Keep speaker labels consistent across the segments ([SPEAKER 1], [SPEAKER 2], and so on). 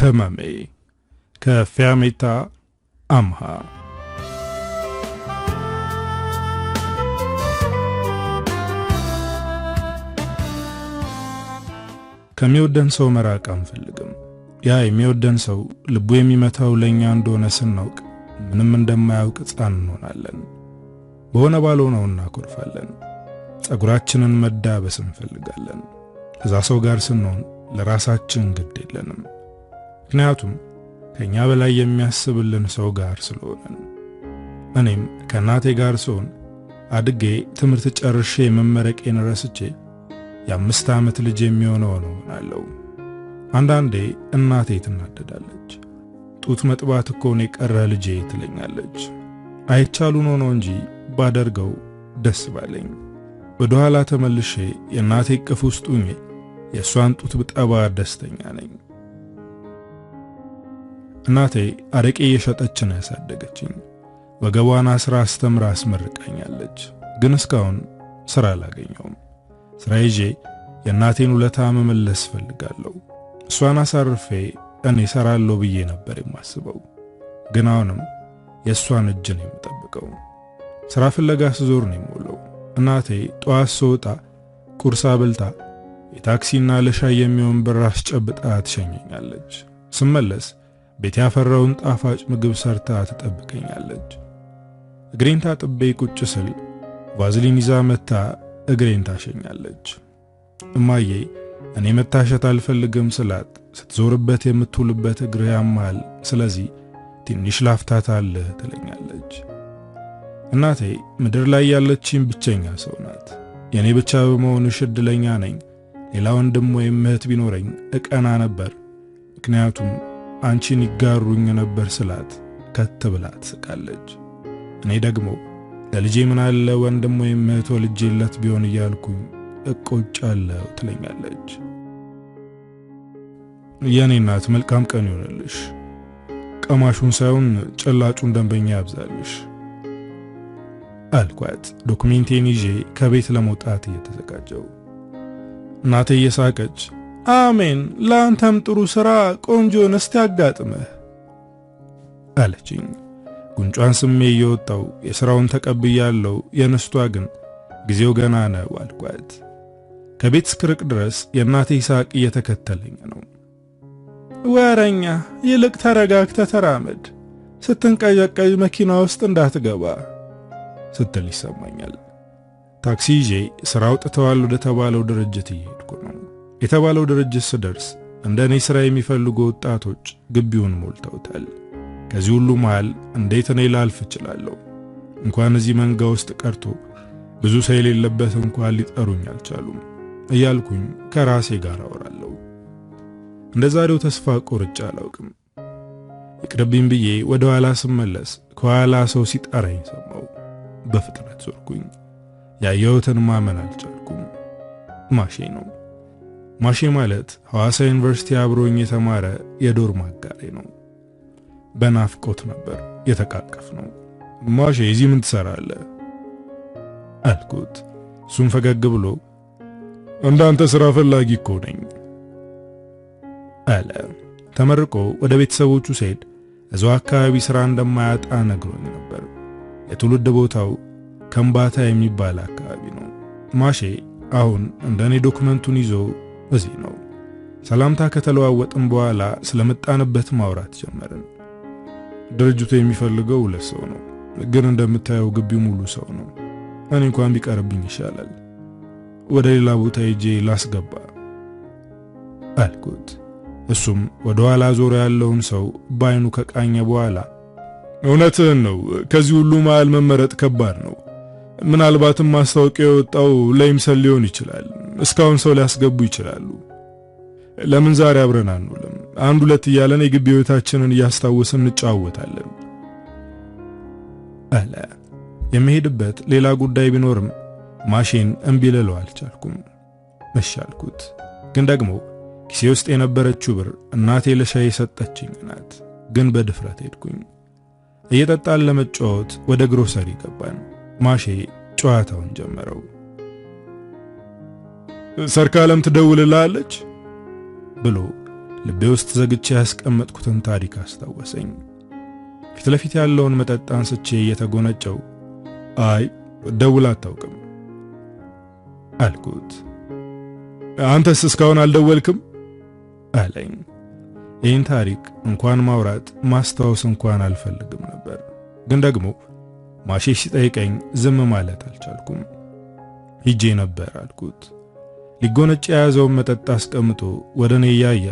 [SPEAKER 1] ህመሜ ከፊያሜታ አምሃ። ከሚወደን ሰው መራቅ አንፈልግም። ያ የሚወደን ሰው ልቡ የሚመታው ለኛ እንደሆነ ስናውቅ ምንም እንደማያውቅ ሕፃን እንሆናለን። በሆነ ባልሆነው እናኮርፋለን። ጸጉራችንን መዳበስ እንፈልጋለን። እዛ ሰው ጋር ስንሆን ለራሳችን ግድ የለንም። ምክንያቱም ከኛ በላይ የሚያስብልን ሰው ጋር ስለሆነን። እኔም ከእናቴ ጋር ስሆን አድጌ ትምህርት ጨርሼ መመረቄን ረስቼ የ5 ዓመት ልጅ የሚሆነው ሆናለሁ። አንዳንዴ እናቴ ትናደዳለች። ጡት መጥባት እኮ ነው የቀረ ልጄ ትለኛለች። አይቻሉን ሆኖ እንጂ ባደርገው ደስ ባለኝ። ወደ ኋላ ተመልሼ የእናቴ እቅፍ ውስጥ ሆኜ የእሷን ጡት ብጠባ ደስተኛ ነኝ። እናቴ አረቄ እየሸጠች ነው ያሳደገችኝ። ወገቧን አስራ አስተምራ አስመርቃኛለች። ግን እስካሁን ስራ አላገኘሁም። ስራ ይዤ የእናቴን ውለታ መመለስ ፈልጋለሁ። እሷን አሳርፌ እኔ እሰራለሁ ብዬ ነበር የማስበው። ግን አሁንም የእሷን እጅ ነው የምጠብቀው። ስራ ፍለጋ ስዞር ነው የምውለው። እናቴ ጠዋት ስወጣ ቁርስ አብልታ የታክሲና ለሻይ የሚሆን ብር አስጨብጣ ትሸኘኛለች። ስመለስ ቤት ያፈራውን ጣፋጭ ምግብ ሰርታ ትጠብቀኛለች። እግሬን ታጥቤ ቁጭ ስል ቫዝሊን ይዛ መታ እግሬን ታሸኛለች። እማዬ እኔ መታሸት አልፈልግም ስላት ስትዞርበት የምትውልበት እግር ያማል፣ ስለዚህ ትንሽ ላፍታታለህ ትለኛለች። እናቴ ምድር ላይ ያለችኝ ብቸኛ ሰው ናት። የኔ ብቻ በመሆንሽ እድለኛ ነኝ። ሌላ ወንድም ወይም እህት ቢኖረኝ እቀና ነበር፣ ምክንያቱም አንቺን ይጋሩኝ ነበር ስላት ከት ብላ ትስቃለች። እኔ ደግሞ ለልጄ ምን አለ ወንድም ወይም እህት ወልጄለት ቢሆን እያልኩኝ እቆጫለሁ ትለኛለች። የኔ እናት መልካም ቀን ይሆንልሽ። ቀማሹን ሳይሆን ጨላጩን ደንበኛ ያብዛልሽ አልኳት። ዶክሜንቴን ይዤ ከቤት ለመውጣት እየተዘጋጀው እናቴ እየሳቀች አሜን፣ ለአንተም ጥሩ ሥራ ቆንጆ ነስት ያጋጥመህ አለችኝ። ጉንጯን ስሜ እየወጣው የሥራውን ተቀብያለሁ። የነስቷ ግን ጊዜው ገና ነው አልኳት። ከቤት እስክርቅ ድረስ የእናቴ ሳቅ እየተከተለኝ ነው። ወረኛ፣ ይልቅ ተረጋግተህ ተራመድ፣ ስትንቀዠቀዥ መኪና ውስጥ እንዳትገባ ስትል ይሰማኛል። ታክሲ ይዤ ሥራ አውጥተዋል ወደ ተባለው ድርጅት እየሄድኩ ነው። የተባለው ድርጅት ስደርስ እንደኔ ሥራ የሚፈልጉ ወጣቶች ግቢውን ሞልተውታል። ከዚህ ሁሉ መሃል እንዴት እኔ ላልፍ እችላለሁ? እንኳን እዚህ መንጋ ውስጥ ቀርቶ ብዙ ሰው የሌለበት እንኳን ሊጠሩኝ አልቻሉም እያልኩኝ ከራሴ ጋር አወራለሁ። እንደ ዛሬው ተስፋ ቆርጬ አላውቅም። ይቅርብኝ ብዬ ወደ ኋላ ስመለስ ከኋላ ሰው ሲጠራኝ ሰማሁ። በፍጥነት ዞርኩኝ። ያየሁትን ማመን አልቻልኩም። ማሼ ነው። ማሼ ማለት ሐዋሳ ዩኒቨርሲቲ አብሮኝ የተማረ የዶርም አጋሬ ነው። በናፍቆት ነበር የተቃቀፍ ነው። ማሼ እዚህ ምን ትሰራለህ አልኩት። እሱም ፈገግ ብሎ እንዳንተ ስራ ፈላጊ እኮ ነኝ አለ። ተመርቆ ወደ ቤተሰቦቹ ሲሄድ እዛው አካባቢ ስራ እንደማያጣ ነግሮኝ ነበር። የትውልድ ቦታው ከምባታ የሚባል አካባቢ ነው። ማሼ አሁን እንደኔ ዶክመንቱን ይዞ እዚህ ነው። ሰላምታ ከተለዋወጥን በኋላ ስለመጣንበት ማውራት ጀመርን። ድርጅቱ የሚፈልገው 2 ሰው ነው፣ ግን እንደምታየው ግቢው ሙሉ ሰው ነው። እኔ እንኳን ቢቀርብኝ ይሻላል። ወደ ሌላ ቦታ ሄጄ ላስገባ አልኩት። እሱም ወደ ኋላ ዞሮ ያለውን ሰው ባይኑ ከቃኘ በኋላ እውነትህን ነው፣ ከዚህ ሁሉ መሃል መመረጥ ከባድ ነው። ምናልባትም ማስታወቂያው የወጣው ለይምሰል ሊሆን ይችላል። እስካሁን ሰው ሊያስገቡ ይችላሉ። ለምን ዛሬ አብረን አንውልም? 1-2 እያለን የግቢ ህይወታችንን እያስታወስን እንጫወታለን አለ። የመሄድበት ሌላ ጉዳይ ቢኖርም ማሼን እምቢ ልለው አልቻልኩም። እሺ አልኩት። ግን ደግሞ ኪሴ ውስጥ የነበረችው ብር እናቴ ለሻይ የሰጠችኝ ናት። ግን በድፍረት ሄድኩኝ። እየጠጣን ለመጫወት ወደ ግሮሰሪ ገባን። ማሼ ጨዋታውን ጀመረው። ሰርካለም ትደውልልሃለች ብሎ ልቤ ውስጥ ዘግቼ ያስቀመጥኩትን ታሪክ አስታወሰኝ። ፊት ለፊት ያለውን መጠጥ አንስቼ እየተጎነጨው አይ ደውላ አታውቅም አልኩት። አንተስ እስካሁን አልደወልክም አለኝ። ይህን ታሪክ እንኳን ማውራት ማስታወስ እንኳን አልፈልግም ነበር፣ ግን ደግሞ ማሼ ሲጠይቀኝ ዝም ማለት አልቻልኩም። ሂጄ ነበር አልኩት። ሊጎነጭ የያዘውን መጠጥ አስቀምጦ ወደ እኔ እያየ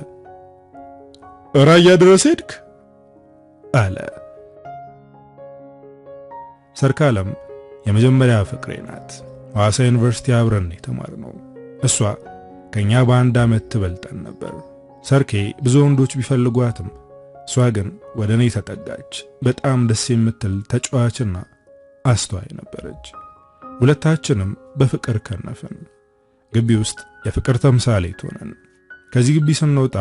[SPEAKER 1] ራያ ድረስ ሄድክ አለ። ሰርካለም የመጀመሪያ ፍቅሬ ናት። ሐዋሳ ዩኒቨርሲቲ አብረን የተማርነው። እሷ ከኛ በአንድ ዓመት ትበልጠን ነበር። ሰርኬ ብዙ ወንዶች ቢፈልጓትም እሷ ግን ወደ እኔ ተጠጋች። በጣም ደስ የምትል ተጫዋችና አስተዋይ ነበረች። ሁለታችንም በፍቅር ከነፍን። ግቢ ውስጥ የፍቅር ተምሳሌት ሆነን። ከዚህ ግቢ ስንወጣ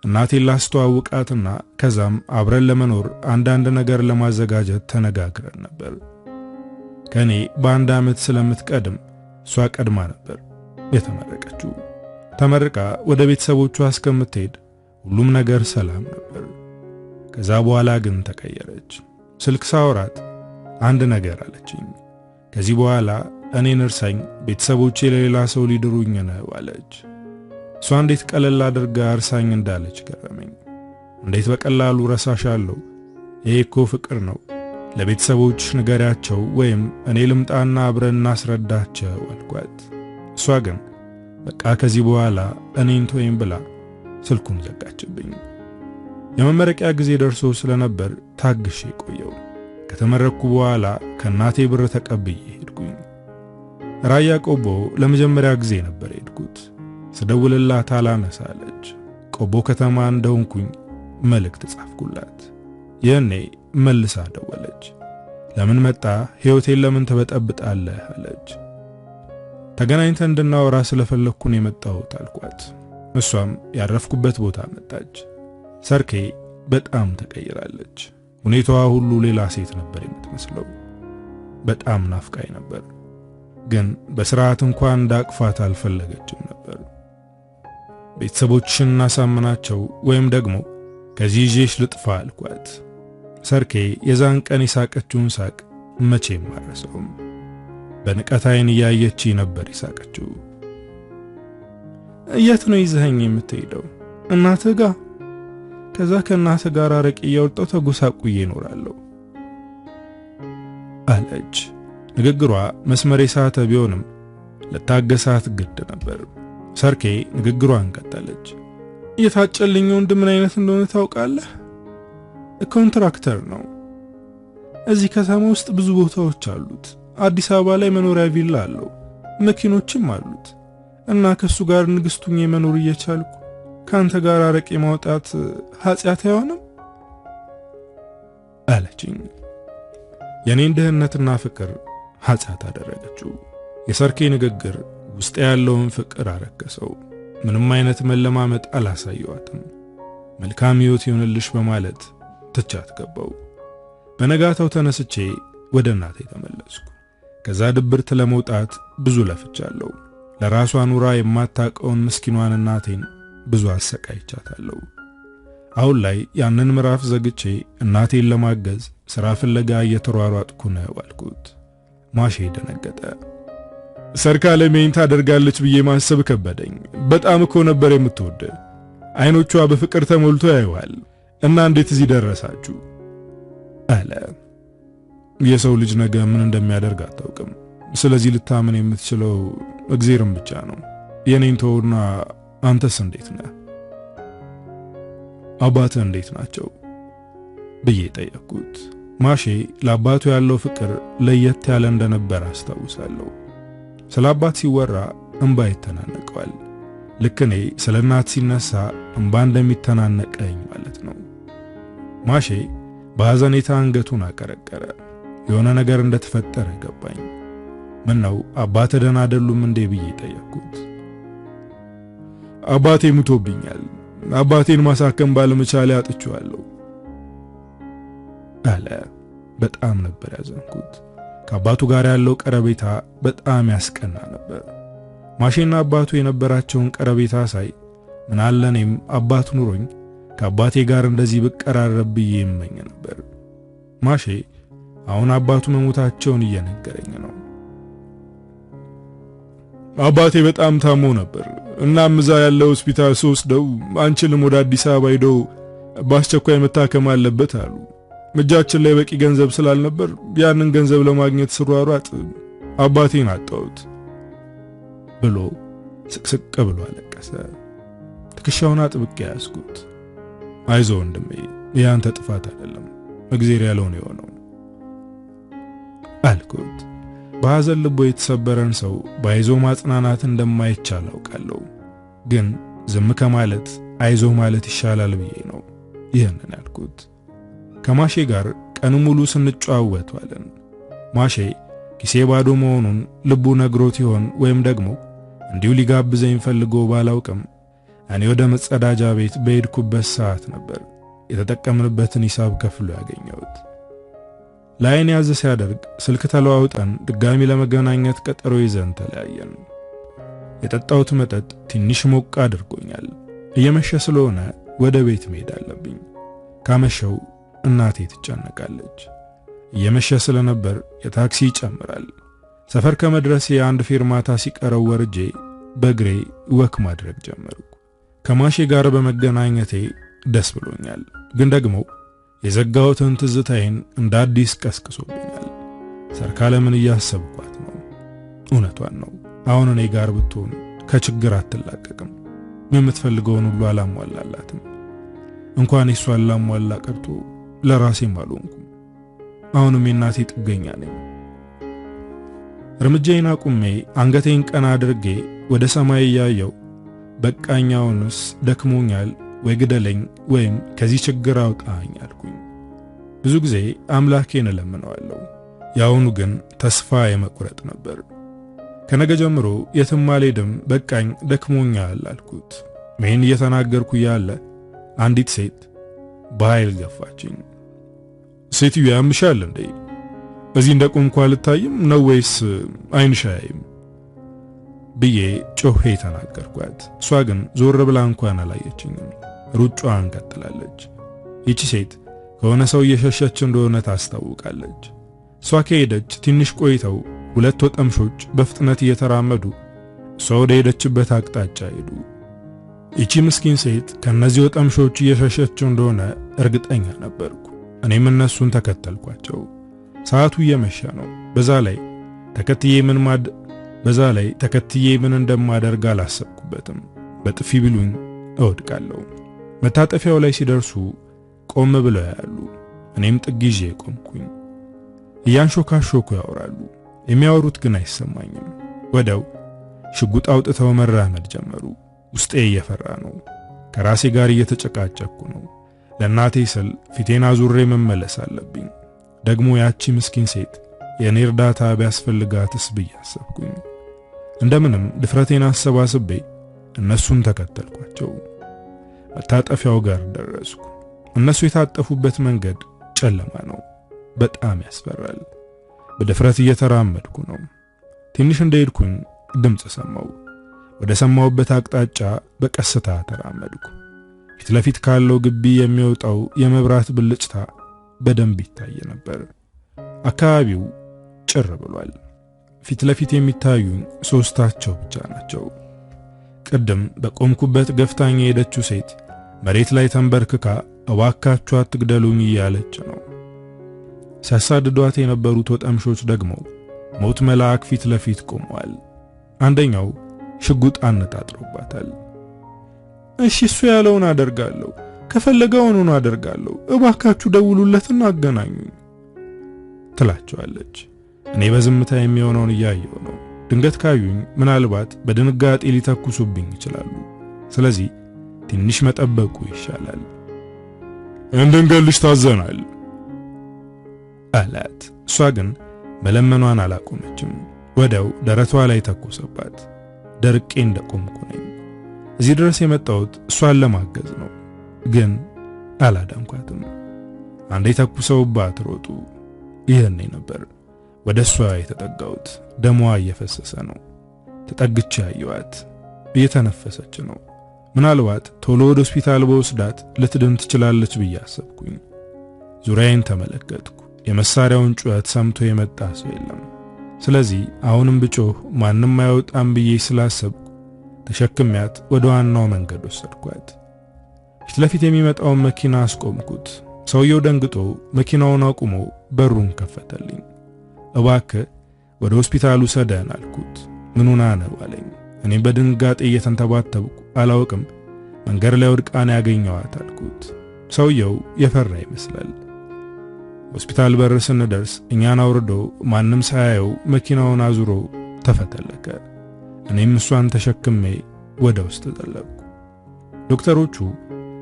[SPEAKER 1] እናቴን ላስተዋውቃትና ከዛም አብረን ለመኖር አንዳንድ ነገር ለማዘጋጀት ተነጋግረን ነበር። ከኔ በአንድ ዓመት ስለምትቀድም እሷ ቀድማ ነበር የተመረቀችው። ተመርቃ ወደ ቤተሰቦቿ እስከምትሄድ ሁሉም ነገር ሰላም ነበር። ከዛ በኋላ ግን ተቀየረች። ስልክ ሳወራት አንድ ነገር አለችኝ። ከዚህ በኋላ እኔን እርሳኝ፣ ቤተሰቦቼ ለሌላ ሰው ሊድሩኝ ነው አለች። እሷ እንዴት ቀለል አድርጋ እርሳኝ እንዳለች ገረመኝ። እንዴት በቀላሉ ረሳሻለሁ? ይሄ እኮ ፍቅር ነው። ለቤተሰቦች ንገሪያቸው ወይም እኔ ልምጣና አብረን እናስረዳቸው አልኳት። እሷ ግን በቃ ከዚህ በኋላ እኔን ተወኝ ብላ ስልኩን ዘጋችብኝ። የመመረቂያ ጊዜ ደርሶ ስለነበር ታግሼ ቆየው። ከተመረኩ በኋላ ከናቴ ብር ተቀብዬ ሄድኩኝ። ራያ ቆቦ ለመጀመሪያ ጊዜ ነበር ሄድኩት። ስደውልላት አላነሳለች። ቆቦ ከተማ እንደሆንኩኝ መልእክት ጻፍኩላት። የኔ መልሳ ደወለች። ለምን መጣ? ሕይወቴን ለምን ተበጠብጣለህ አለች። ተገናኝተን እንድናወራ ስለፈለኩ ነው የመጣሁት አልኳት። እሷም ያረፍኩበት ቦታ መጣች። ሰርኬ በጣም ተቀይራለች። ሁኔታዋ ሁሉ ሌላ ሴት ነበር የምትመስለው። በጣም ናፍቃይ ነበር፣ ግን በስርዓት እንኳን እንዳቅፋት አልፈለገችም ነበር። ቤተሰቦችሽን እናሳምናቸው ወይም ደግሞ ከዚህ ይዤሽ ልጥፋ አልኳት። ሰርኬ የዛን ቀን የሳቀችውን ሳቅ መቼም አልረሳውም። በንቀት ዓይን እያየች ነበር የሳቀችው። የት ነው ይዘኸኝ የምትሄደው? እናትህ ጋር? ከዛ ከእናትህ ጋር አረቄ እያወጣሁ ተጎሳቁዬ እኖራለሁ አለች። ንግግሯ መስመር የሳተ ቢሆንም ለታገሳት ግድ ነበር። ሰርኬ ንግግሯን ቀጠለች። የታጨልኝ ወንድ ምን አይነት እንደሆነ ታውቃለህ? ኮንትራክተር ነው። እዚህ ከተማ ውስጥ ብዙ ቦታዎች አሉት። አዲስ አበባ ላይ መኖሪያ ቪላ አለው፣ መኪኖችም አሉት። እና ከሱ ጋር ንግስቱኝ መኖር እየቻልኩ ካንተ ጋር አረቄ ማውጣት ኃጢአት አይሆንም አለችኝ። የኔን ድህነትና ፍቅር ኃጢአት አደረገችው። የሰርኬ ንግግር ውስጥ ያለውን ፍቅር አረከሰው። ምንም አይነት መለማመጥ አላሳየዋትም። መልካም ሕይወት ይሁንልሽ በማለት ትቻት ገባው። በነጋታው ተነስቼ ወደ እናቴ ተመለስኩ። ከዛ ድብርት ለመውጣት ብዙ ለፍቻለሁ። ለራሷ ኑራ የማታውቀውን ምስኪኗን እናቴን ብዙ አሰቃይቻታለሁ። አሁን ላይ ያንን ምዕራፍ ዘግቼ እናቴን ለማገዝ ሥራ ፍለጋ እየተሯሯጥኩ ነው አልኩት። ማሼ ደነገጠ። ሰርካለሜን ታደርጋለች ብዬ ማሰብ ከበደኝ። በጣም እኮ ነበር የምትወደ። አይኖቿ በፍቅር ተሞልቶ ያዩዋል። እና እንዴት እዚህ ደረሳችሁ አለ። የሰው ልጅ ነገ ምን እንደሚያደርግ አታውቅም። ስለዚህ ልታምን የምትችለው እግዚአብሔርን ብቻ ነው። የኔን ተውና አንተስ እንዴት ነህ? አባትህ እንዴት ናቸው ብዬ ጠየቅኩት። ማሼ ለአባቱ ያለው ፍቅር ለየት ያለ እንደነበር አስታውሳለሁ። ስለ አባት ሲወራ እንባ ይተናነቀዋል። ልክ እኔ ስለ እናት ሲነሳ እንባ እንደሚተናነቀኝ ማለት ነው። ማሼ በሐዘኔታ አንገቱን አቀረቀረ። የሆነ ነገር እንደተፈጠረ ገባኝ። ምን ነው አባትህ ደህና አይደሉም እንዴ ብዬ ጠየቅኩት። አባቴ ሙቶብኛል። አባቴን ማሳከም ባለመቻሌ አጥቼዋለሁ አለ። በጣም ነበር ያዘንኩት። ከአባቱ ጋር ያለው ቀረቤታ በጣም ያስቀና ነበር። ማሼና አባቱ የነበራቸውን ቀረቤታ ሳይ ምን አለ እኔም አባት ኑሮኝ ከአባቴ ጋር እንደዚህ ብቀራረብ ብዬ እመኝ ነበር። ማሼ አሁን አባቱ መሞታቸውን እየነገረኝ ነው። አባቴ በጣም ታሞ ነበር። እናም እዛ ያለው ሆስፒታል ወስደው አንችልም ወደ አዲስ አበባ ሄዶ በአስቸኳይ መታከም አለበት አሉ። እጃችን ላይ በቂ ገንዘብ ስላልነበር ያንን ገንዘብ ለማግኘት ስሯሯጥ አባቴን አጣሁት ብሎ ስቅስቅ ብሎ አለቀሰ። ትከሻውን አጥብቄ ያዝኩት። አይዞህ ወንድሜ፣ ያንተ ጥፋት አይደለም፣ እግዚአብሔር ያለው ነው የሆነው አልኩት። በሐዘን ልቦ የተሰበረን ሰው ባይዞ ማጽናናት እንደማይቻል አውቃለሁ። ግን ዝም ከማለት አይዞ ማለት ይሻላል ብዬ ነው ይህንን ያልኩት። ከማሼ ጋር ቀን ሙሉ ስንጨዋወት ዋልን። ማሼ ኪሴ ባዶ መሆኑን ልቡ ነግሮት ይሆን ወይም ደግሞ እንዲሁ ሊጋብዘኝ ፈልጎ ባላውቅም እኔ ወደ መጸዳጃ ቤት በሄድኩበት ሰዓት ነበር የተጠቀምንበትን ሂሳብ ከፍሎ ያገኘሁት። ላይን ያዘ ሲያደርግ ስልክ ተለዋውጠን ድጋሚ ለመገናኘት ቀጠሮ ይዘን ተለያየን። የጠጣሁት መጠጥ ትንሽ ሞቅ አድርጎኛል። እየመሸ ስለሆነ ወደ ቤት መሄድ አለብኝ። ካመሸው እናቴ ትጨነቃለች። እየመሸ ስለነበር የታክሲ ይጨምራል። ሰፈር ከመድረሴ አንድ ፌርማታ ሲቀረው ወርጄ በእግሬ ወክ ማድረግ ጀመርኩ። ከማሼ ጋር በመገናኘቴ ደስ ብሎኛል። ግን ደግሞ የዘጋሁትን ትዝታዬን እንደ አዲስ ቀስቅሶብኛል። ሰርካለምን እያሰብኳት ነው። እውነቷን ነው። አሁን እኔ ጋር ብትሆን ከችግር አትላቀቅም። የምትፈልገውን ሁሉ አላሟላላትም። እንኳን እሷን ላሟላ ቀርቶ ለራሴም አልሆንኩም። አሁንም የእናቴ ጥገኛ ነኝ። እርምጃዬን አቁሜ አንገቴን ቀና አድርጌ ወደ ሰማይ እያየው በቃኛውንስ ደክሞኛል፣ ወይ ግደለኝ ወይም ከዚህ ችግር አውጣኝ አልኩኝ። ብዙ ጊዜ አምላኬን እለምነዋለሁ። ያውኑ ግን ተስፋ የመቁረጥ ነበር። ከነገ ጀምሮ የትም አልሄድም፣ በቃኝ፣ ደክሞኛል አልኩት። ይህን እየተናገርኩ ያለ አንዲት ሴት በኃይል ገፋችኝ። ሴትዮ ያምሻል እንዴ? በዚህ እንደቆምኩ አልታይም ነው ወይስ አይንሽ አያይም ብዬ ጮሄ ተናገርኳት። እሷ ግን ዞር ብላ እንኳን አላየችኝም። ሩጫዋን ቀጥላለች። ይቺ ሴት ከሆነ ሰው እየሸሸች እንደሆነ ታስታውቃለች። እሷ ከሄደች ትንሽ ቆይተው ሁለት ወጠምሾች በፍጥነት እየተራመዱ እሷ ወደ ሄደችበት አቅጣጫ ሄዱ። ይቺ ምስኪን ሴት ከነዚህ ወጠምሾች እየሸሸች እንደሆነ እርግጠኛ ነበርኩ። እኔም እነሱን ተከተልኳቸው። ሰዓቱ እየመሸ ነው። በዛ ላይ ተከትዬ ምን እንደማደርግ አላሰብኩበትም። በጥፊ ቢሉኝ እወድቃለሁ። መታጠፊያው ላይ ሲደርሱ ቆም ብለው ያሉ። እኔም ጥግ ይዤ ቆምኩኝ። እያንሾካሾኩ ያወራሉ። የሚያወሩት ግን አይሰማኝም። ወዲያው ሽጉጥ አውጥተው መራመድ ጀመሩ። ውስጤ እየፈራ ነው። ከራሴ ጋር እየተጨቃጨቅኩ ነው። ለእናቴ ስል ፊቴን አዙሬ መመለስ አለብኝ። ደግሞ ያቺ ምስኪን ሴት የኔ እርዳታ ቢያስፈልጋትስ ብዬ አሰብኩኝ። እንደምንም ድፍረቴን አሰባስቤ እነሱን ተከተልኳቸው። መታጠፊያው ጋር ደረስኩ። እነሱ የታጠፉበት መንገድ ጨለማ ነው። በጣም ያስፈራል። በድፍረት እየተራመድኩ ነው። ትንሽ እንደሄድኩኝ ድምጽ ሰማሁ። ወደ ሰማሁበት አቅጣጫ በቀስታ ተራመድኩ። ፊት ለፊት ካለው ግቢ የሚወጣው የመብራት ብልጭታ በደንብ ይታይ ነበር። አካባቢው ጭር ብሏል። ፊት ለፊት የሚታዩኝ ሶስታቸው ብቻ ናቸው። ቅድም በቆምኩበት ገፍታኝ የሄደችው ሴት መሬት ላይ ተንበርክካ እባካችሁ አትግደሉኝ እያለች ነው። ሲያሳድዷት የነበሩት ወጠምሾች ደግሞ ሞት መልአክ ፊት ለፊት ቆመዋል። አንደኛው ሽጉጥ አነጣጥሮባታል። እሺ እሱ ያለውን አደርጋለሁ፣ ከፈለገውን አደርጋለሁ፣ እባካችሁ ደውሉለትና አገናኙኝ ትላቸዋለች። እኔ በዝምታ የሚሆነውን እያየሁ ነው። ድንገት ካዩኝ ምናልባት በድንጋጤ ሊተኩሱብኝ ይችላሉ። ስለዚህ ትንሽ መጠበቁ ይሻላል። እንድንገልሽ ታዘናል አላት። እሷ ግን መለመኗን አላቆመችም። ወዲያው ደረቷ ላይ ተኮሰባት። ደርቄ እንደቆምኩ ነኝ። እዚህ ድረስ የመጣሁት እሷን ለማገዝ ነው፣ ግን አላዳንኳትም። አንዴ ተኩሰውባት ሮጡ። ይህኔ ነበር ወደ እሷ የተጠጋሁት። ደሟ እየፈሰሰ ነው። ተጠግቼ ያየኋት እየተነፈሰች ነው። ምናልባት ቶሎ ወደ ሆስፒታል በወስዳት ልትድን ትችላለች ብዬ አሰብኩኝ። ዙሪያዬን ተመለከትኩ። የመሳሪያውን ጩኸት ሰምቶ የመጣ ሰው የለም። ስለዚህ አሁንም ብጮህ ማንም አይወጣም ብዬ ስላሰብኩ ተሸክሚያት ወደ ዋናው መንገድ ወሰድኳት። ፊት ለፊት የሚመጣውን መኪና አስቆምኩት። ሰውየው ደንግጦ መኪናውን አቁሞ በሩን ከፈተልኝ። እባክህ ወደ ሆስፒታሉ ሰደን አልኩት። ምን ሆና ነው አለኝ። እኔም በድንጋጤ እየተንተባተብኩ አላውቅም፣ መንገድ ላይ ወድቃን ያገኘዋት አልኩት። ሰውየው የፈራ ይመስላል። ሆስፒታል በር ስንደርስ እኛን አውርዶ ማንም ሳያየው መኪናውን አዙሮ ተፈተለከ። እኔም እሷን ተሸክሜ ወደ ውስጥ ጠለቅኩ። ዶክተሮቹ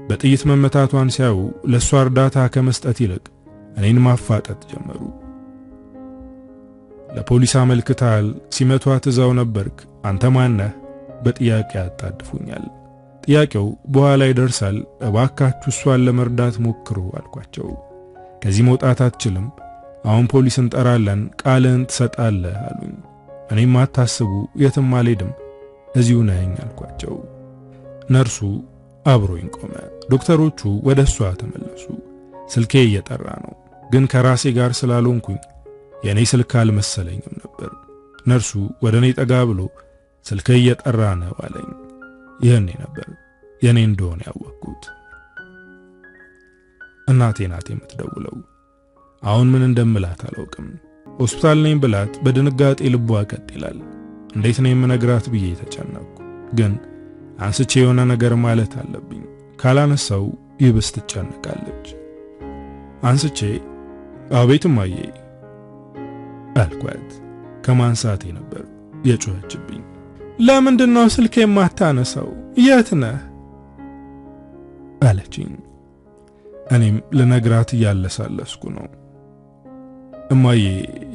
[SPEAKER 1] በጥይት መመታቷን ሲያዩ ለሷ እርዳታ ከመስጠት ይልቅ እኔን ማፋጠጥ ጀመሩ። ለፖሊስ አመልክተሃል፣ ሲመቷት እዛው ነበርክ፣ አንተ ማነህ? በጥያቄ ያጣድፉኛል። ጥያቄው በኋላ ይደርሳል፣ እባካችሁ እሷን ለመርዳት ሞክሩ አልኳቸው። ከዚህ መውጣት አትችልም፣ አሁን ፖሊስ እንጠራለን፣ ቃልን ትሰጣለህ አሉኝ። እኔም አታስቡ፣ የትም አልሄድም፣ እዚሁ ነኝ አልኳቸው። ነርሱ አብሮኝ ቆመ። ዶክተሮቹ ወደ እሷ ተመለሱ። ስልኬ እየጠራ ነው፣ ግን ከራሴ ጋር ስላልሆንኩኝ የኔ ስልክ አልመሰለኝም ነበር። ነርሱ ወደ እኔ ጠጋ ብሎ ስልክ እየጠራ ነው አለኝ። ይህኔ ነበር የኔ እንደሆነ ያወቅኩት። እናቴ ናት የምትደውለው። አሁን ምን እንደምላት አላውቅም። ሆስፒታል ነኝ ብላት በድንጋጤ ልቧ ቀጥ ይላል። እንዴት ነው የምነግራት ብዬ ተጨነቅኩ። ግን አንስቼ የሆነ ነገር ማለት አለብኝ። ካላነሳው ይብስ ትጨነቃለች። አንስቼ አቤት እማዬ አልኳት። ከማንሳቴ ነበር የጮኸችብኝ። ለምንድነው ስልኬ የማታነሳው? የት ነህ አለችኝ። እኔም ልነግራት እያለሳለስኩ ነው። እማዬ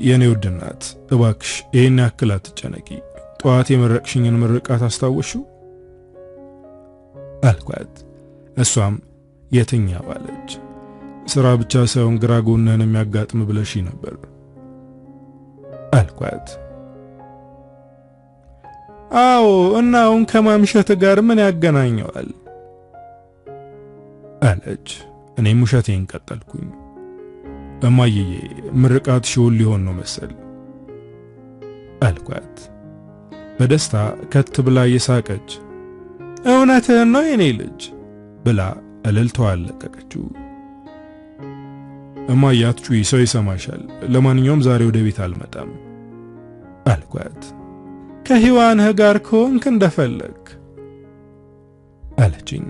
[SPEAKER 1] የኔ ውድ እናት፣ እባክሽ ይሄን ያክል አትጨነቂ። ጠዋት የመረቅሽኝን ምርቃት አስታወሽው አልኳት። እሷም የትኛው አለች። ስራ ብቻ ሳይሆን ግራ ጎንህን የሚያጋጥም ብለሽ ነበር አልኳት። አዎ፣ እና አሁን ከማምሸት ጋር ምን ያገናኘዋል አለች። እኔም ውሸቴን ቀጠልኩኝ። እማዬ ምርቃት ሽውል ሊሆን ነው መሰል አልኳት። በደስታ ከት ብላ እየሳቀች እውነትህን ነው የኔ ልጅ ብላ እልልታዋን ለቀቀችው። እማዬ አትጩይ፣ ሰው ይሰማሻል። ለማንኛውም ዛሬ ወደ ቤት አልመጣም አልኳት። ከህዋንህ ጋር ከሆንክ እንደፈለግ አለችኝ።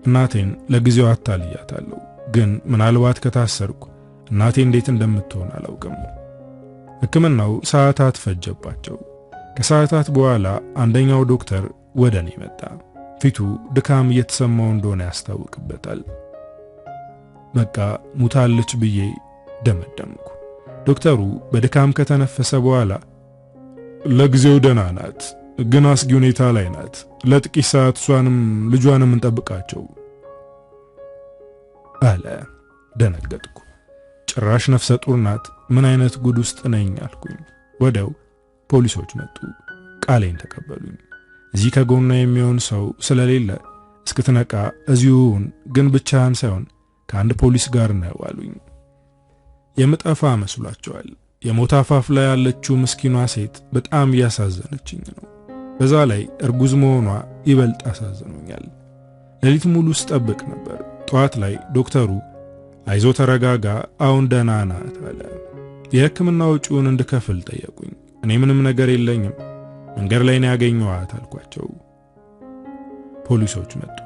[SPEAKER 1] እናቴን ለጊዜው አታልያታለሁ፣ ግን ምናልባት ከታሰርኩ እናቴ እንዴት እንደምትሆን አላውቅም። ሕክምናው ሰዓታት ፈጀባቸው። ከሰዓታት በኋላ አንደኛው ዶክተር ወደ እኔ መጣ። ፊቱ ድካም እየተሰማው እንደሆነ ያስታውቅበታል። በቃ ሙታለች ብዬ ደመደምኩ። ዶክተሩ በድካም ከተነፈሰ በኋላ ለጊዜው ደህና ናት፣ ግን አስጊ ሁኔታ ላይ ናት። ለጥቂት ሰዓት እሷንም ልጇንም እንጠብቃቸው አለ። ደነገጥኩ። ጭራሽ ነፍሰ ጡር ናት? ምን አይነት ጉድ ውስጥ ነኝ አልኩኝ። ወዲያው ፖሊሶች መጡ። ቃሌን ተቀበሉኝ። እዚህ ከጎኗ የሚሆን ሰው ስለሌለ እስክትነቃ እዚሁን፣ ግን ብቻህን ሳይሆን ከአንድ ፖሊስ ጋር ነው አሉኝ። የምጠፋ መስሏቸዋል። የሞት አፋፍ ላይ ያለችው ምስኪኗ ሴት በጣም እያሳዘነችኝ ነው። በዛ ላይ እርጉዝ መሆኗ ይበልጥ አሳዝኖኛል። ሌሊት ሙሉ ስጠብቅ ነበር። ጠዋት ላይ ዶክተሩ አይዞ ተረጋጋ፣ አሁን ደህና ናት አለ። የሕክምና ወጪውን እንድከፍል ጠየቁኝ። እኔ ምንም ነገር የለኝም፣ መንገድ ላይ ነው ያገኘኋት አልኳቸው። ፖሊሶች መጡ።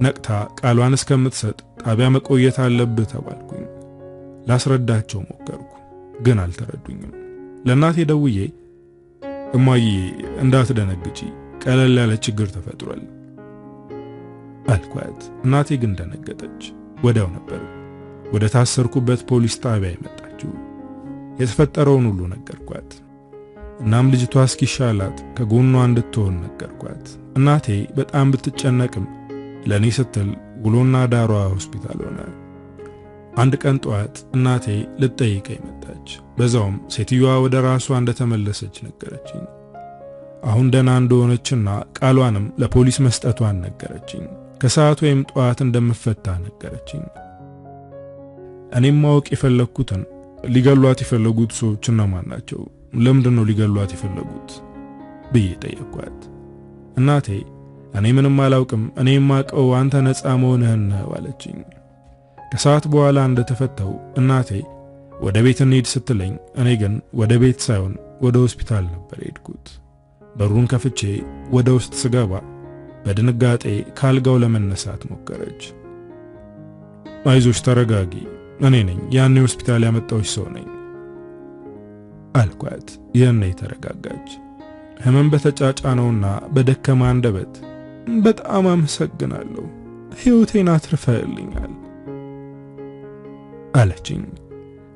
[SPEAKER 1] ነቅታ ቃሏን እስከምትሰጥ ጣቢያ መቆየት አለብህ ተባልኩኝ። ላስረዳቸው ሞከርኩ፣ ግን አልተረዱኝም። ለእናቴ ደውዬ እማዬ እንዳትደነግጪ፣ ቀለል ያለ ችግር ተፈጥሯል አልኳት። እናቴ ግን ደነገጠች። ወዲያው ነበር ወደ ታሰርኩበት ፖሊስ ጣቢያ የመጣችው። የተፈጠረውን ሁሉ ነገርኳት። እናም ልጅቷ እስኪሻላት ከጎኗ እንድትሆን ነገርኳት። እናቴ በጣም ብትጨነቅም ለኔ ስትል ውሎና ዳሯ ሆስፒታል ሆነ። አንድ ቀን ጠዋት እናቴ ልትጠይቀኝ መጣች። በዛውም ሴትዮዋ ወደ ራሷ እንደተመለሰች ነገረችኝ። አሁን ደህና እንደሆነችና ቃሏንም ለፖሊስ መስጠቷን ነገረችኝ። ከሰዓት ወይም ጠዋት እንደምፈታ ነገረችኝ። እኔም ማወቅ የፈለኩትን ሊገሏት የፈለጉት ሰዎች እነማን ናቸው? ለምንድነው ሊገሏት የፈለጉት ብዬ ጠየቅኳት። እናቴ እኔ ምንም አላውቅም፣ እኔ የማውቀው አንተ ነፃ መሆንህን ነው አለችኝ። ከሰዓት በኋላ እንደተፈታው እናቴ ወደ ቤት እንሂድ ስትለኝ፣ እኔ ግን ወደ ቤት ሳይሆን ወደ ሆስፒታል ነበር የሄድኩት። በሩን ከፍቼ ወደ ውስጥ ስገባ በድንጋጤ ካልጋው ለመነሳት ሞከረች። አይዞሽ ተረጋጊ፣ እኔ ነኝ ያኔ ሆስፒታል ያመጣሁሽ ሰው ነኝ አልኳት። ያኔ ተረጋጋች። ህመም በተጫጫነውና በደከማ አንደበት በጣም አመሰግናለሁ፣ ሕይወቴን አትርፈህልኛል አለችኝ።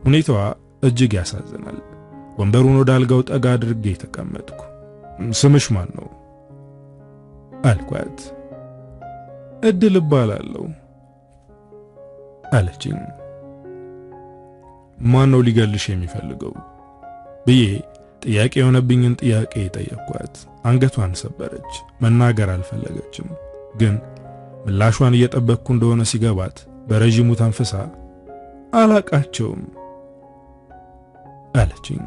[SPEAKER 1] ሁኔታዋ እጅግ ያሳዝናል። ወንበሩን ወደ አልጋው ጠጋ አድርጌ ተቀመጥኩ። ስምሽ ማን ነው አልኳት። እድል እባላለሁ አለችኝ። ማን ነው ሊገልሽ የሚፈልገው ብዬ ጥያቄ የሆነብኝን ጥያቄ ጠየቅኳት። አንገቷን ሰበረች። መናገር አልፈለገችም። ግን ምላሿን እየጠበቅኩ እንደሆነ ሲገባት በረጅሙ ተንፈሳ አላቃቸውም አለችኝ።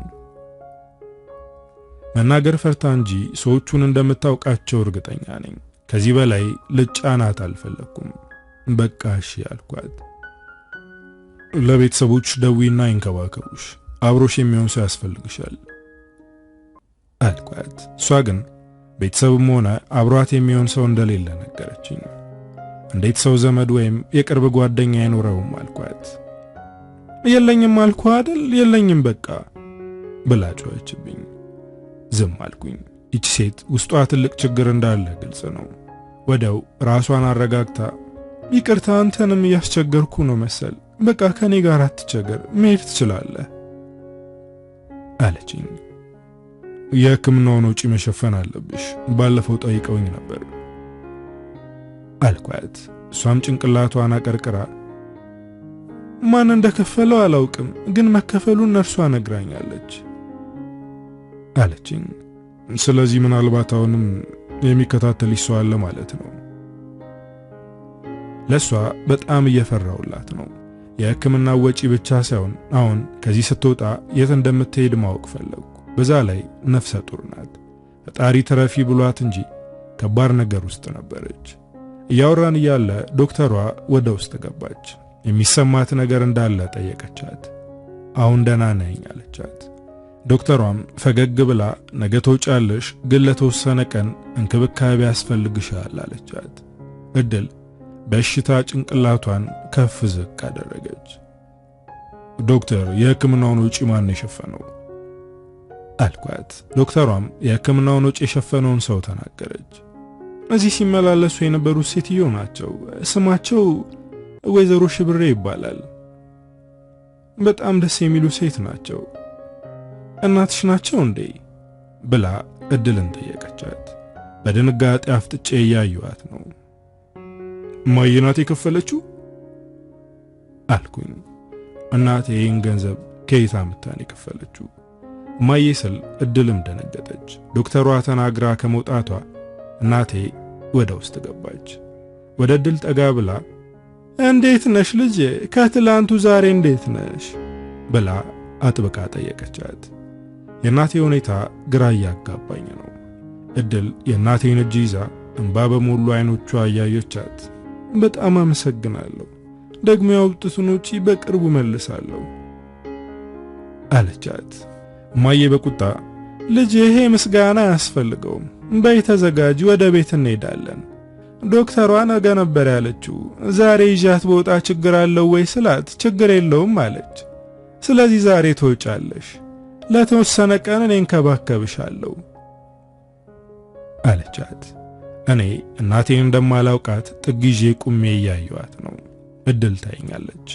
[SPEAKER 1] መናገር ፈርታ እንጂ ሰዎቹን እንደምታውቃቸው እርግጠኛ ነኝ። ከዚህ በላይ ልጫናት አልፈለኩም። በቃ እሺ አልኳት። ለቤተሰቦች ደዊና ይንከባከቡሽ፣ አብሮሽ የሚሆን ሰው ያስፈልግሻል አልኳት። እሷ ግን ቤተሰብም ሆነ አብሯት የሚሆን ሰው እንደሌለ ነገረችኝ። እንዴት ሰው ዘመድ ወይም የቅርብ ጓደኛ አይኖረውም አልኳት። የለኝም አልኩ አይደል፣ የለኝም በቃ ብላ ጮኸችብኝ። ዝም አልኩኝ። እቺ ሴት ውስጧ ትልቅ ችግር እንዳለ ግልጽ ነው። ወዲያው ራሷን አረጋግታ ይቅርታ አንተንም እያስቸገርኩ ነው መሰል፣ በቃ ከኔ ጋር አትቸገር፣ መሄድ ትችላለህ አለችኝ። የሕክምናውን ወጪ መሸፈን አለብሽ፣ ባለፈው ጠይቀውኝ ነበር አልኳት። እሷም ጭንቅላቷን አቀርቅራ ማን እንደከፈለው አላውቅም፣ ግን መከፈሉን ነርሷ ነግራኛለች አለችኝ። ስለዚህ ምናልባት አሁንም የሚከታተልሽ ሰው አለ ማለት ነው። ለሷ በጣም እየፈራውላት ነው። የሕክምና ወጪ ብቻ ሳይሆን አሁን ከዚህ ስትወጣ የት እንደምትሄድ ማወቅ ፈለግኩ። በዛ ላይ ነፍሰ ጡር ናት። ፈጣሪ ተረፊ ብሏት እንጂ ከባድ ነገር ውስጥ ነበረች። እያወራን እያለ ዶክተሯ ወደ ውስጥ ገባች። የሚሰማት ነገር እንዳለ ጠየቀቻት። አሁን ደህና ነኝ አለቻት። ዶክተሯም ፈገግ ብላ ነገ ትወጫለሽ፣ ግን ለተወሰነ ቀን እንክብካቤ ያስፈልግሻል አለቻት። እድል በሽታ ጭንቅላቷን ከፍ ዝቅ አደረገች። ዶክተር የሕክምናውን ወጪ ማን የሸፈነው አልኳት። ዶክተሯም የሕክምናውን ወጪ የሸፈነውን ሰው ተናገረች። እዚህ ሲመላለሱ የነበሩት ሴትዮ ናቸው። ስማቸው ወይዘሮ ሽብሬ ይባላል። በጣም ደስ የሚሉ ሴት ናቸው። እናትሽ ናቸው እንዴ ብላ እድልን ጠየቀቻት። በድንጋጤ አፍጥጬ እያየኋት ነው። እማዬ ናት የከፈለችው አልኩኝ። እናቴ ይህን ገንዘብ ከየት አምጥታን የከፈለችው? እማዬ ስል እድልም ደነገጠች። ዶክተሯ ተናግራ ከመውጣቷ እናቴ ወደ ውስጥ ገባች። ወደ እድል ጠጋ ብላ እንዴት ነሽ ልጄ፣ ከትላንቱ ዛሬ እንዴት ነሽ ብላ አጥብቃ ጠየቀቻት። የእናቴ ሁኔታ ግራ እያጋባኝ ነው። እድል የእናቴን እጅ ይዛ እንባ በሞሉ አይኖቿ እያየቻት በጣም አመሰግናለሁ፣ ደግሞ ያወጡትን ወጪ በቅርቡ መልሳለሁ አለቻት። እማዬ በቁጣ ልጅ ይሄ ምስጋና አያስፈልገውም፣ በይ ተዘጋጂ፣ ወደ ቤት እንሄዳለን። ዶክተሯ ነገ ነበር ያለችው። ዛሬ ይዣት በወጣ ችግር አለው ወይ ስላት ችግር የለውም አለች። ስለዚህ ዛሬ ትወጫለሽ፣ ለተወሰነ ቀን እኔ እንከባከብሻለሁ አለቻት። እኔ እናቴን እንደማላውቃት ጥግ ይዤ ቁሜ እያየኋት ነው። እድል ታየኛለች።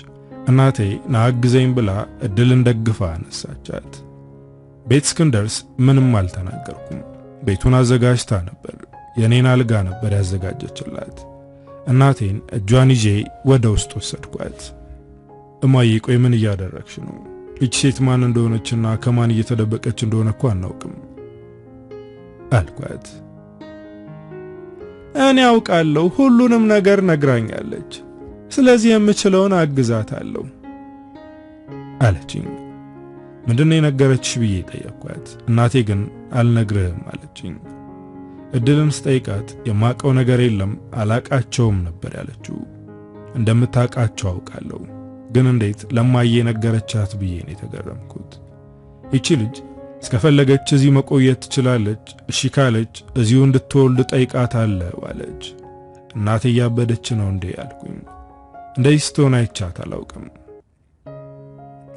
[SPEAKER 1] እናቴ ናግዘኝ ብላ እድልን ደግፋ አነሳቻት። ቤት እስክንደርስ ምንም አልተናገርኩም። ቤቱን አዘጋጅታ ነበር። የኔን አልጋ ነበር ያዘጋጀችላት። እናቴን እጇን ይዤ ወደ ውስጥ ወሰድኳት። እማዬ ቆይ ምን እያደረግሽ ነው? እቺ ሴት ማን እንደሆነችና ከማን እየተደበቀች እንደሆነ እኮ አናውቅም አልኳት። እኔ አውቃለሁ፣ ሁሉንም ነገር ነግራኛለች። ስለዚህ የምችለውን አግዛታለሁ አለችኝ። ምንድነው የነገረችሽ ብዬ ጠየቅኳት። እናቴ ግን አልነግርህም አለችኝ። እድልም ስጠይቃት የማቀው ነገር የለም አላቃቸውም ነበር ያለችው። እንደምታቃቸው አውቃለሁ፣ ግን እንዴት ለማዬ ነገረቻት ብዬ ነው የተገረምኩት። ይቺ ልጅ እስከፈለገች እዚህ መቆየት ትችላለች፣ እሺ ካለች እዚሁ እንድትወልድ ጠይቃታለሁ አለች። እናቴ እያበደች ነው እንዴ አልኩኝ። እንደዚህ ስትሆን አይቻት አላውቅም።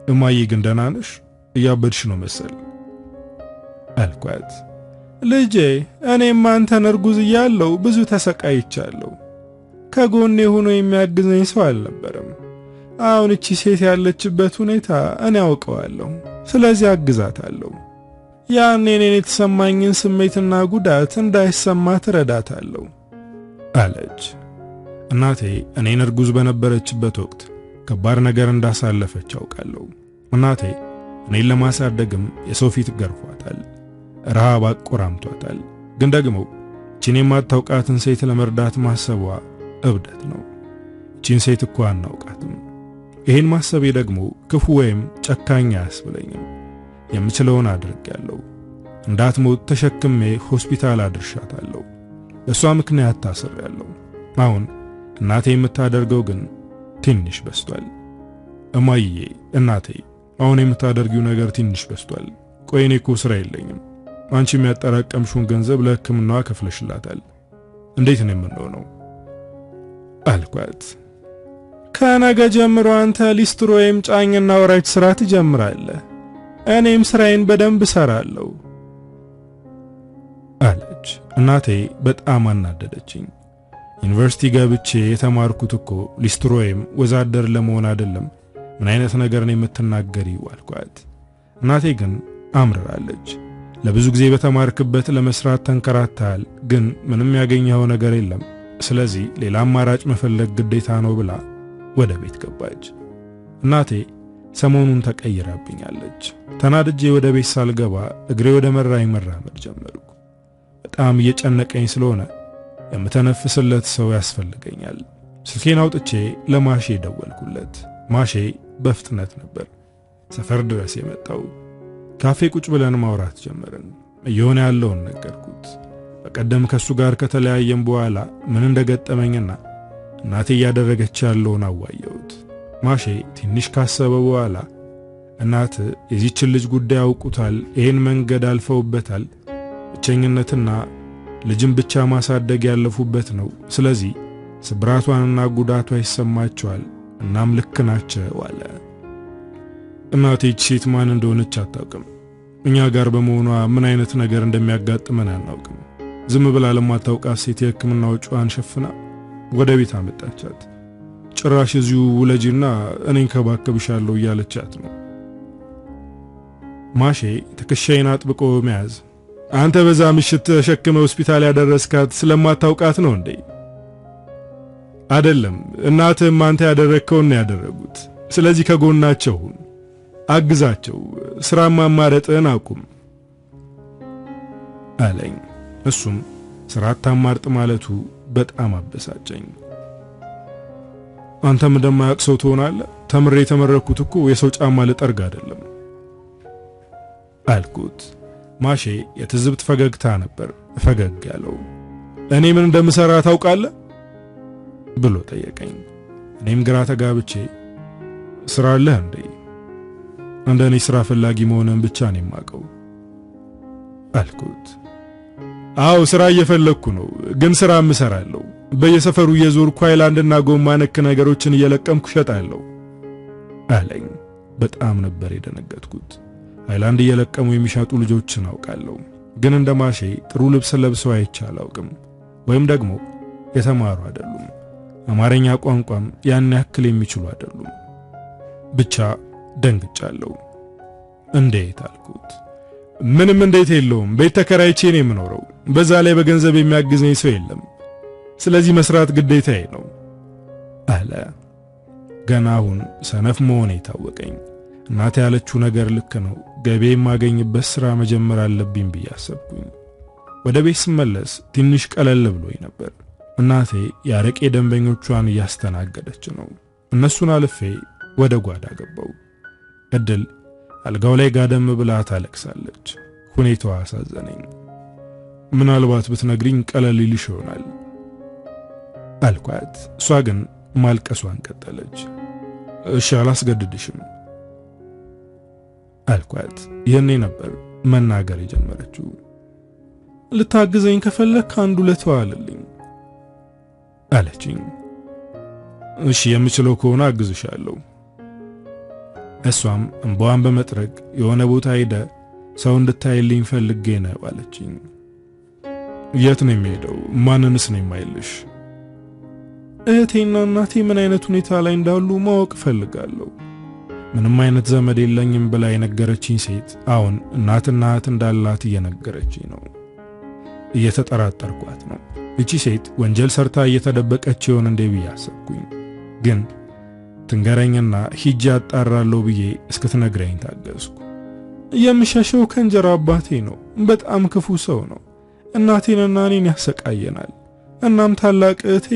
[SPEAKER 1] እማዬ ግን ደህና ነሽ? እያበድሽ ነው መሰል አልኳት። ልጄ እኔም አንተን እርጉዝ እያለሁ ብዙ ተሰቃይቻለሁ። ከጎኔ ሆኖ የሚያግዘኝ ሰው አልነበረም። አሁን እቺ ሴት ያለችበት ሁኔታ እኔ አውቀዋለሁ፣ ስለዚህ አግዛታለሁ። ያኔ እኔን የተሰማኝን ስሜትና ጉዳት እንዳይሰማት እረዳታለሁ አለች። እናቴ እኔን እርጉዝ በነበረችበት ወቅት ከባድ ነገር እንዳሳለፈች አውቃለሁ። እናቴ እኔን ለማሳደግም የሰው ፊት ገርፏታል፣ ረሃብ አቆራምቷታል። ግን ደግሞ እቺን የማታውቃትን ሴት ለመርዳት ማሰቧ እብደት ነው። እቺን ሴት እኮ አናውቃትም። ይሄን ማሰቤ ደግሞ ክፉ ወይም ጨካኝ አያስብለኝም። የምችለውን አድርጌያለሁ። እንዳትሞት ተሸክሜ ሆስፒታል አድርሻታለሁ። በሷ ምክንያት ታስሬያለሁ። አሁን እናቴ የምታደርገው ግን ትንሽ በስቷል። እማዬ፣ እናቴ፣ አሁን የምታደርጊው ነገር ትንሽ በስቷል። ቆይ እኔ እኮ ስራ የለኝም። አንቺ የሚያጠራቀምሽውን ገንዘብ ለሕክምናዋ ከፍለሽላታል። እንዴት ነው የምንሆነው አልኳት። ከነገ ጀምሮ አንተ ሊስትሮ ወይም ጫኝና ወራጅ ስራ ትጀምራለህ፣ እኔም ስራዬን በደንብ እሰራለሁ አለች። እናቴ በጣም አናደደችኝ። ዩኒቨርሲቲ ገብቼ የተማርኩት እኮ ሊስትሮ ወይም ወዛደር ለመሆን አይደለም። ምን አይነት ነገር ነው የምትናገሪው አልኳት። እናቴ ግን አምርራለች። ለብዙ ጊዜ በተማርክበት ለመስራት ተንከራተሃል፣ ግን ምንም ያገኘኸው ነገር የለም። ስለዚህ ሌላ አማራጭ መፈለግ ግዴታ ነው ብላ ወደ ቤት ገባች። እናቴ ሰሞኑን ተቀይራብኛለች። ተናድጄ ወደ ቤት ሳልገባ እግሬ ወደ መራኝ መራመድ ጀመርኩ። በጣም እየጨነቀኝ ስለሆነ የምተነፍስለት ሰው ያስፈልገኛል። ስልኬን አውጥቼ ለማሼ ደወልኩለት። ማሼ በፍጥነት ነበር ሰፈር ድረስ የመጣው። ካፌ ቁጭ ብለን ማውራት ጀመርን። እየሆነ ያለውን ነገርኩት። በቀደም ከሱ ጋር ከተለያየም በኋላ ምን እንደገጠመኝና እናቴ እያደረገች ያለውን አዋየሁት። ማሼ ትንሽ ካሰበ በኋላ እናት የዚችን ልጅ ጉዳይ ያውቁታል፣ ይሄን መንገድ አልፈውበታል፣ ብቸኝነትና ልጅን ብቻ ማሳደግ ያለፉበት ነው። ስለዚህ ስብራቷንና ጉዳቷ ይሰማቸዋል፣ እናም ልክ ናቸው አለ። እናቴ ሴት ማን እንደሆነች አታውቅም። እኛ ጋር በመሆኗ ምን አይነት ነገር እንደሚያጋጥመን አናውቅም። ዝም ብላ ለማታውቃት ሴት የሕክምና ወጪዋን ሸፍና ወደ ቤት አመጣቻት። ጭራሽ እዚሁ ውለጂና እኔን ከባከብሻለሁ እያለቻት ነው። ማሼ ትከሻዬን አጥብቆ መያዝ፣ አንተ በዛ ምሽት ተሸክመ ሆስፒታል ያደረስካት ስለማታውቃት ነው እንዴ? አይደለም፣ እናትህም አንተ ያደረግከውን ነው ያደረጉት። ስለዚህ ከጎናቸው ሁን፣ አግዛቸው፣ ስራ ማማረጥህን አቁም አለኝ። እሱም ስራ አታማርጥ ማለቱ በጣም አበሳጨኝ። አንተም እንደማያውቅ ሰው ትሆናለህ። ተምሬ የተመረኩት እኮ የሰው ጫማ ልጠርግ አይደለም አልኩት። ማሼ የትዝብት ፈገግታ ነበር ፈገግ ያለው። እኔ ምን እንደምሰራ ታውቃለህ ብሎ ጠየቀኝ። እኔም ግራ ተጋብቼ ስራ አለህ እንዴ? እንደኔ ስራ ፈላጊ መሆንን ብቻ ነው የማውቀው አልኩት። አዎ ስራ እየፈለግኩ ነው፣ ግን ስራ እሰራለሁ። በየሰፈሩ እየዞርኩ ሃይላንድና ጎማ ነክ ነገሮችን እየለቀምኩ እሸጣለሁ አለኝ። በጣም ነበር የደነገጥኩት። ሃይላንድ እየለቀሙ የሚሸጡ ልጆችን አውቃለሁ፣ ግን እንደ ማሼ ጥሩ ልብስ ለብሰው አይቼ አላውቅም። ወይም ደግሞ የተማሩ አይደሉም፣ አማርኛ ቋንቋም ያን ያክል የሚችሉ አይደሉም። ብቻ ደንግጫለሁ። እንዴት አልኩት። ምንም እንዴት የለውም፣ ቤት ተከራይቼ ነው የምኖረው። በዛ ላይ በገንዘብ የሚያግዘኝ ሰው የለም። ስለዚህ መስራት ግዴታዬ ነው አለ። ገና አሁን ሰነፍ መሆኔ ታወቀኝ። እናቴ ያለችው ነገር ልክ ነው። ገቢ የማገኝበት ስራ መጀመር አለብኝ ብዬ አሰብኩኝ። ወደ ቤት ስመለስ ትንሽ ቀለል ብሎኝ ነበር። እናቴ ያረቄ ደንበኞቿን እያስተናገደች ነው። እነሱን አልፌ ወደ ጓዳ ገባው። እድል አልጋው ላይ ጋደም ብላ ታለቅሳለች። ሁኔታዋ አሳዘነኝ። ምናልባት ብትነግሪኝ ቀለል ይልሽ ይሆናል አልኳት። እሷ ግን ማልቀሷን ቀጠለች። እሺ አላስገድድሽም አልኳት። ይህኔ ነበር መናገር የጀመረችው። ልታግዘኝ ከፈለክ አንዱ ለተዋለልኝ አለችኝ። እሺ የምችለው ከሆነ አግዝሻለሁ። እሷም እንባዋን በመጥረግ የሆነ ቦታ ሄደ ሰው እንድታይልኝ ፈልጌ ነው አለችኝ። የት ነው የሚሄደው? ማንንስ ነው የማይልሽ? እህቴና እናቴ ምን አይነት ሁኔታ ላይ እንዳሉ ማወቅ ፈልጋለሁ። ምንም አይነት ዘመድ የለኝም ብላ የነገረችኝ ሴት አሁን እናትና እህት እንዳላት እየነገረችኝ ነው። እየተጠራጠርኳት ነው። እቺ ሴት ወንጀል ሰርታ እየተደበቀች ይሆን እንዴ ብዬ አሰብኩኝ። ግን ትንገረኝና ሂጄ አጣራለሁ ብዬ እስክትነግረኝ ታገዝኩ። የምሸሸው ከእንጀራ አባቴ ነው። በጣም ክፉ ሰው ነው። እናቴንና እኔን ያሰቃየናል። እናም ታላቅ እህቴ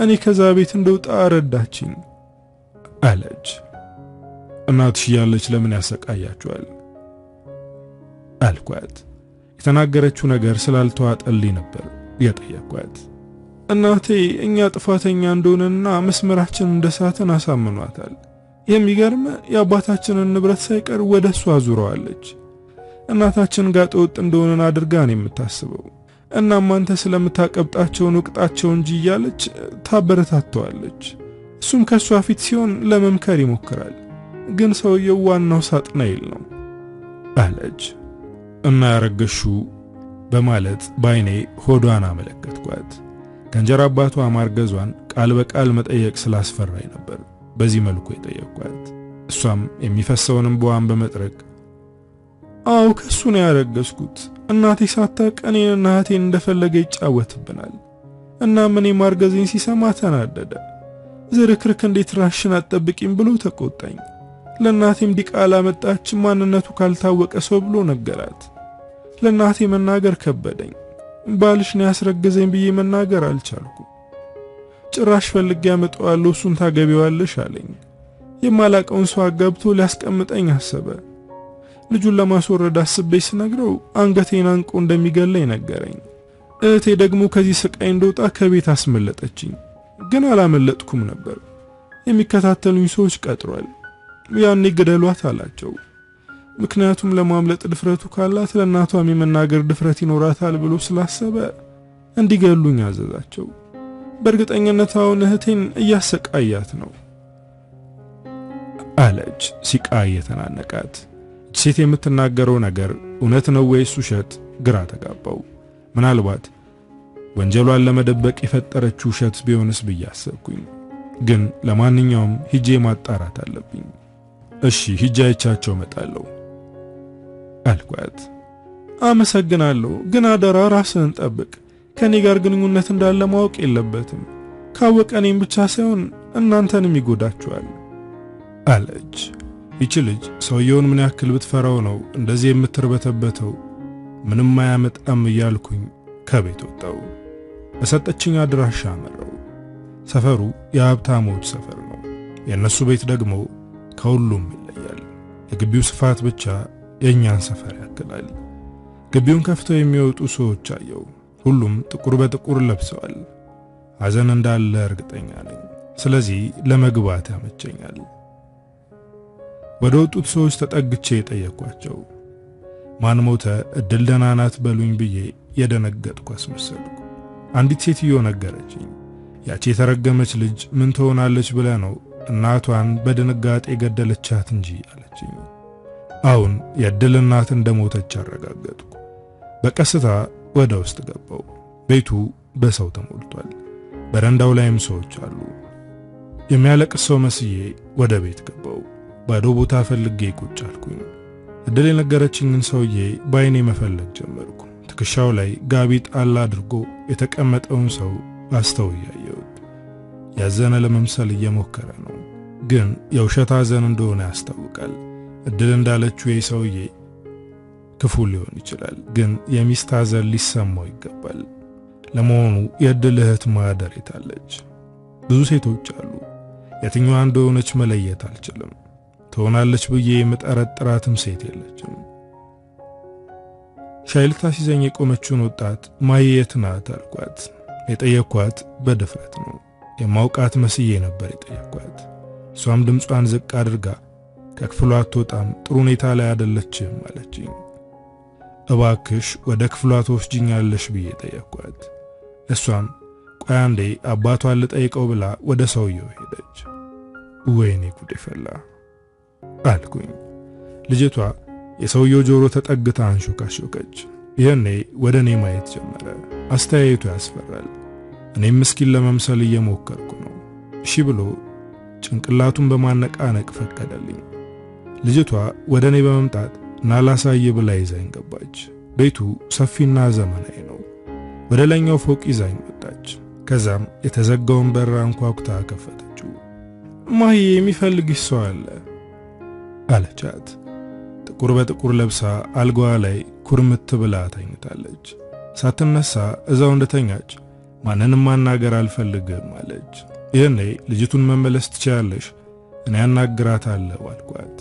[SPEAKER 1] እኔ ከዛ ቤት እንደውጣ ረዳችኝ አለች። እናትሽ ያለች ለምን ያሰቃያችኋል አልኳት። የተናገረችው ነገር ስላልተዋጠልኝ ነበር የጠየቅኳት። እናቴ እኛ ጥፋተኛ እንደሆነና መስመራችን እንደሳተን አሳምኗታል። የሚገርም የአባታችንን ንብረት ሳይቀር ወደሷ አዙረዋለች። እናታችን ጋጠ ወጥ እንደሆነን አድርጋ ነው የምታስበው። እናም አንተ ስለምታቀብጣቸው ንቅጣቸው እንጂ እያለች ታበረታተዋለች። እሱም ከሷ ፊት ሲሆን ለመምከር ይሞክራል። ግን ሰውየው ዋናው ሳጥናኤል ነው አለች። እና ያረገሹ በማለት ባይኔ ሆዷን አመለከትኳት። ከእንጀራ አባቷ ማርገዟን ቃል በቃል መጠየቅ ስላስፈራኝ ነበር በዚህ መልኩ የጠየቅኳት። እሷም የሚፈሰውን እንባዋን በመጥረግ አዎ ከሱ ነው ያረገዝኩት። እናቴ ሳታውቅ እኔንና እህቴን እንደፈለገ ይጫወትብናል። እናም እኔ ማርገዜን ሲሰማ ተናደደ። ዝርክርክ እንዴት ራሽን አትጠብቂም ብሎ ተቆጣኝ። ለእናቴም ዲቃላ መጣች ማንነቱ ካልታወቀ ሰው ብሎ ነገራት። ለእናቴ መናገር ከበደኝ። ባልሽ ነው ያስረገዘኝ ብዬ መናገር አልቻልኩም። ጭራሽ ፈልጌ ያመጣዋለሁ እሱን ታገቢዋለሽ አለኝ። የማላቀውን ሰው አጋብቶ ሊያስቀምጠኝ አሰበ። ልጁን ለማስወረድ አስቤ ስነግረው አንገቴን አንቆ እንደሚገለኝ ነገረኝ። እህቴ ደግሞ ከዚህ ስቃይ እንደወጣ ከቤት አስመለጠችኝ። ግን አላመለጥኩም ነበር። የሚከታተሉኝ ሰዎች ቀጥሯል። ያኔ ገደሏት አላቸው። ምክንያቱም ለማምለጥ ድፍረቱ ካላት ለእናቷም የመናገር ድፍረት ይኖራታል ብሎ ስላሰበ እንዲገሉኝ አዘዛቸው። በእርግጠኝነት አሁን እህቴን እያሰቃያት ነው አለች ሲቃ እየተናነቃት። ሴት የምትናገረው ነገር እውነት ነው ወይስ ውሸት ግራ ተጋባው። ምናልባት ወንጀሏን ለመደበቅ የፈጠረችው ውሸት ቢሆንስ ብዬ አሰብኩኝ። ግን ለማንኛውም ሂጄ ማጣራት አለብኝ። እሺ ሂጄ አይቻቸው እመጣለሁ አልኳት። አመሰግናለሁ፣ ግን አደራ ራስህን ጠብቅ። ከኔ ጋር ግንኙነት እንዳለ ማወቅ የለበትም። ካወቀ እኔም ብቻ ሳይሆን እናንተንም ይጎዳችኋል አለች። ይቺ ልጅ ሰውየውን ምን ያክል ብትፈራው ነው እንደዚህ የምትርበተበተው? ምንም አያመጣም እያልኩኝ ከቤት ወጣው። በሰጠችኝ አድራሻ አመራው። ሰፈሩ የሀብታሞች ሰፈር ነው። የነሱ ቤት ደግሞ ከሁሉም ይለያል። የግቢው ስፋት ብቻ የኛን ሰፈር ያክላል። ግቢውን ከፍተው የሚወጡ ሰዎች አየው። ሁሉም ጥቁር በጥቁር ለብሰዋል። ሐዘን እንዳለ እርግጠኛ ነኝ። ስለዚህ ለመግባት ያመቸኛል። ወደ ወጡት ሰዎች ተጠግቼ የጠየኳቸው ማን ሞተ እድል ደህና ናት በሉኝ ብዬ የደነገጥኩ አስመሰልኩ። አንዲት ሴትዮ ነገረችኝ። ያቺ የተረገመች ልጅ ምን ትሆናለች ብለ ነው እናቷን በድንጋጤ ገደለቻት እንጂ አለችኝ። አሁን የእድል እናት እንደሞተች አረጋገጥኩ። በቀስታ ወደ ውስጥ ገባው። ቤቱ በሰው ተሞልቷል። በረንዳው ላይም ሰዎች አሉ። የሚያለቅስ ሰው መስዬ ወደ ቤት ገባው። ባዶ ቦታ ፈልጌ ቁጭ አልኩኝ። እድል የነገረችኝን ሰውዬ ባይኔ መፈለግ ጀመርኩ። ትከሻው ላይ ጋቢ ጣል አድርጎ የተቀመጠውን ሰው አስተውያየሁት። ያዘነ ለመምሰል እየሞከረ ነው፣ ግን የውሸት ሐዘን እንደሆነ ያስታውቃል። እድል እንዳለችው የሰውዬ ክፉ ሊሆን ይችላል፣ ግን የሚስት ሐዘን ሊሰማው ይገባል። ለመሆኑ የዕድል እህት ማህደር የታለች? ብዙ ሴቶች አሉ። የትኛዋ እንደሆነች መለየት አልችልም። ትሆናለች ብዬ የምጠረጥራትም ሴት የለችም። ሻይ ልታስይዘኝ የቆመችውን ወጣት ማየ የት ናት አልኳት። የጠየኳት በድፍረት ነው። የማውቃት መስዬ ነበር የጠየኳት። እሷም ድምጿን ዝቅ አድርጋ ከክፍሏ አትወጣም፣ ጥሩ ሁኔታ ላይ አይደለችም አለችኝ። እባክሽ ወደ ክፍሏ ትወስጂኛለሽ ብዬ ጠየኳት። እሷም ቆይ አንዴ አባቷን ልጠይቀው ብላ ወደ ሰውየው ሄደች። ወይኔ ጉዴ ፈላ አልኩኝ። ልጅቷ የሰውየው ጆሮ ተጠግታ አንሾካሾከች። ይሄኔ ወደ እኔ ማየት ጀመረ። አስተያየቱ ያስፈራል። እኔም ምስኪን ለመምሰል እየሞከርኩ ነው። እሺ ብሎ ጭንቅላቱን በማነቃነቅ ፈቀደልኝ። ልጅቷ ወደ እኔ በመምጣት ናላሳይ ብላ ይዛኝ ገባች። ቤቱ ሰፊና ዘመናዊ ነው። ወደ ላይኛው ፎቅ ይዛኝ ወጣች። ከዛም የተዘጋውን በር አንኳኩታ ከፈተችው። ማዬ የሚፈልግሽ ሰው አለ አለቻት። ጥቁር በጥቁር ለብሳ አልጋዋ ላይ ኩርምት ብላ ተኝታለች። ሳትነሳ እዛው እንደተኛች ማንንም ማናገር አልፈልግም አለች። ይሄኔ ልጅቱን መመለስ ትችያለሽ፣ እኔ አናግራታለሁ አልኳት።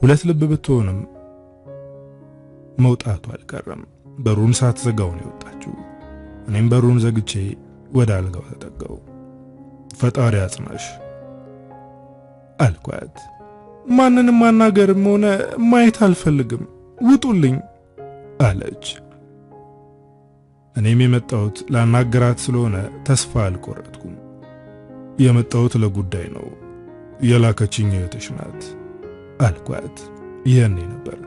[SPEAKER 1] ሁለት ልብ ብትሆንም መውጣቱ አልቀረም። በሩን ሳትዘጋው ነው የወጣችው። እኔም በሩን ዘግቼ ወደ አልጋው ተጠጋው። ፈጣሪ አጽናሽ አልኳት። ማንንም ማናገርም ሆነ ማየት አልፈልግም፣ ውጡልኝ አለች። እኔም የመጣሁት ላናገራት ስለሆነ ተስፋ አልቆረጥኩም። የመጣሁት ለጉዳይ ነው፣ የላከችኝ እህትሽ ናት አልኳት። ይሄኔ ነበር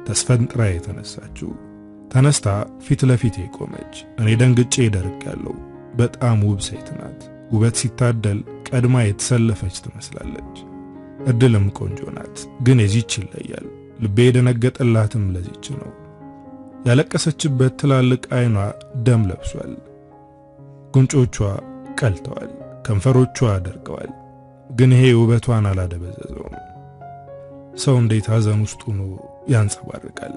[SPEAKER 1] ተስፈንጥራ የተነሳችው። ተነስታ ፊት ለፊቴ ቆመች። እኔ ደንግጬ ደርቄያለሁ። በጣም ውብ ሴት ናት። ውበት ሲታደል ቀድማ የተሰለፈች ትመስላለች። እድልም ቆንጆ ናት። ግን የዚች ይለያል። ልቤ የደነገጠላትም ለዚች ነው። ያለቀሰችበት ትላልቅ አይኗ ደም ለብሷል። ጉንጮቿ ቀልተዋል። ከንፈሮቿ ደርቀዋል። ግን ይሄ ውበቷን አላደበዘዘውም። ሰው እንዴት ሐዘን ውስጥ ሆኖ ያንጸባርቃል።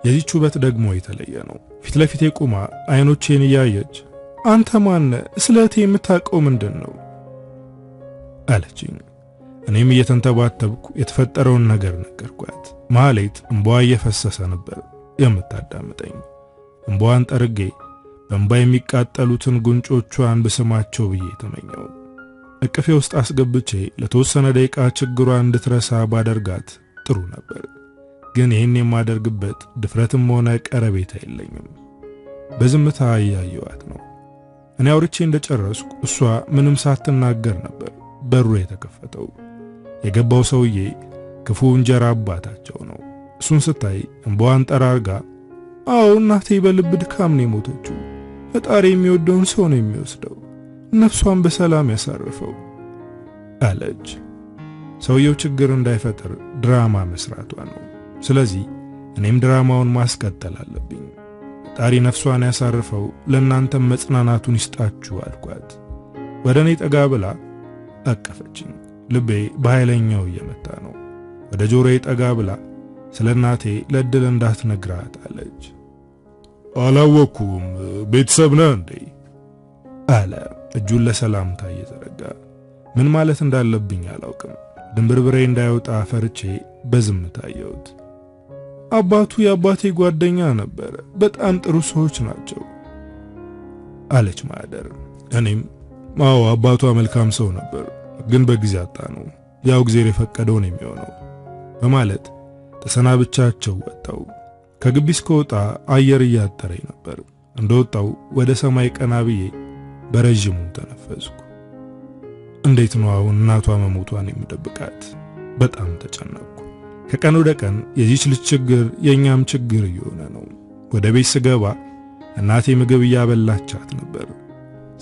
[SPEAKER 1] የዚች ውበት ደግሞ የተለየ ነው። ፊት ለፊቴ ቆማ አይኖቼን እያየች አንተ ማን ስለቴ የምታውቀው ምንድን ነው አለችኝ። እኔም እየተንተባተብኩ የተፈጠረውን ነገር ነገርኳት። ማህሌት እንባዋ እየፈሰሰ ነበር የምታዳምጠኝ። እንባዋን ጠርጌ በእንባ የሚቃጠሉትን ጉንጮቿን ብስማቸው ብዬ ተመኘው። እቅፌ ውስጥ አስገብቼ ለተወሰነ ደቂቃ ችግሯን እንድትረሳ ባደርጋት ጥሩ ነበር። ግን ይህን የማደርግበት ድፍረትም ሆነ ቀረቤታ የለኝም። በዝምታ እያየዋት ነው። እኔ አውርቼ እንደጨረስኩ እሷ ምንም ሳትናገር ነበር በሩ የተከፈተው። የገባው ሰውዬ ክፉ እንጀራ አባታቸው ነው። እሱን ስታይ እንባዋን ጠራርጋ አዎ እናቴ በልብ ድካም ነው የሞተችው። ፈጣሪ የሚወደውን ሰው ነው የሚወስደው፣ ነፍሷን በሰላም ያሳርፈው አለች። ሰውየው ችግር እንዳይፈጠር ድራማ መስራቷ ነው። ስለዚህ እኔም ድራማውን ማስቀጠል አለብኝ። ፈጣሪ ነፍሷን ያሳርፈው፣ ለእናንተም መጽናናቱን ይስጣችሁ አልኳት። ወደ እኔ ጠጋ ብላ አቀፈችኝ። ልቤ በኃይለኛው እየመታ ነው። ወደ ጆሮዬ ጠጋ ብላ ስለ እናቴ ለእድል እንዳትነግራት አለች። አላወኩም፣ ቤተሰብ ነህ እንዴ አለ እጁን ለሰላምታ እየዘረጋ። ምን ማለት እንዳለብኝ አላውቅም። ድንብርብሬ እንዳይወጣ ፈርቼ በዝምታ አየሁት። አባቱ የአባቴ ጓደኛ ነበር፣ በጣም ጥሩ ሰዎች ናቸው አለች ማህደር። እኔም አዎ አባቷ መልካም ሰው ነበር፣ ግን በጊዜ አጣ ነው፣ ያው ጊዜ የፈቀደው ነው የሚሆነው በማለት ተሰናብቻቸው ወጣው። ከግቢ እስከወጣ አየር እያጠረኝ ነበር። እንደወጣው ወደ ሰማይ ቀና ብዬ በረጅሙ ተነፈስኩ። እንዴት ነው አሁን እናቷ መሞቷን የምደብቃት? በጣም ተጨነቅኩ። ከቀን ወደ ቀን የዚች ልጅ ችግር የኛም ችግር እየሆነ ነው። ወደ ቤት ስገባ እናቴ ምግብ እያበላቻት ነበር።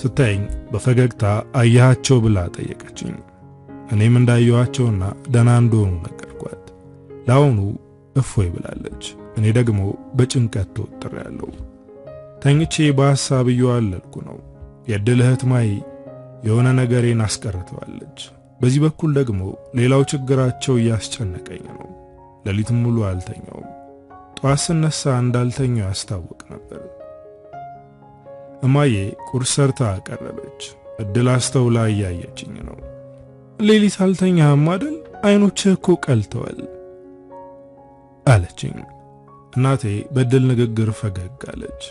[SPEAKER 1] ስታየኝ በፈገግታ አያቸው ብላ ጠየቀችኝ። እኔም እንዳየዋቸውና ደህና እንደሆኑ ነገርኳት። ለአሁኑ እፎይ ብላለች። እኔ ደግሞ በጭንቀት ተወጥሬያለሁ። ተኝቼ በሐሳብ እየዋለልኩ ነው። የዕድል እህት ማይ የሆነ ነገሬን አስቀርተዋለች። በዚህ በኩል ደግሞ ሌላው ችግራቸው እያስጨነቀኝ ነው። ሌሊቱን ሙሉ አልተኛውም። ጧት ስነሳ እንዳልተኛው ያስታውቅ ነበር። እማዬ ቁርስ ሰርታ አቀረበች። እድል አስተውላ እያየችኝ ነው። ሌሊት አልተኛህም አይደል? አይኖችህ እኮ ቀልተዋል አለችኝ። እናቴ በእድል ንግግር ፈገግ አለች።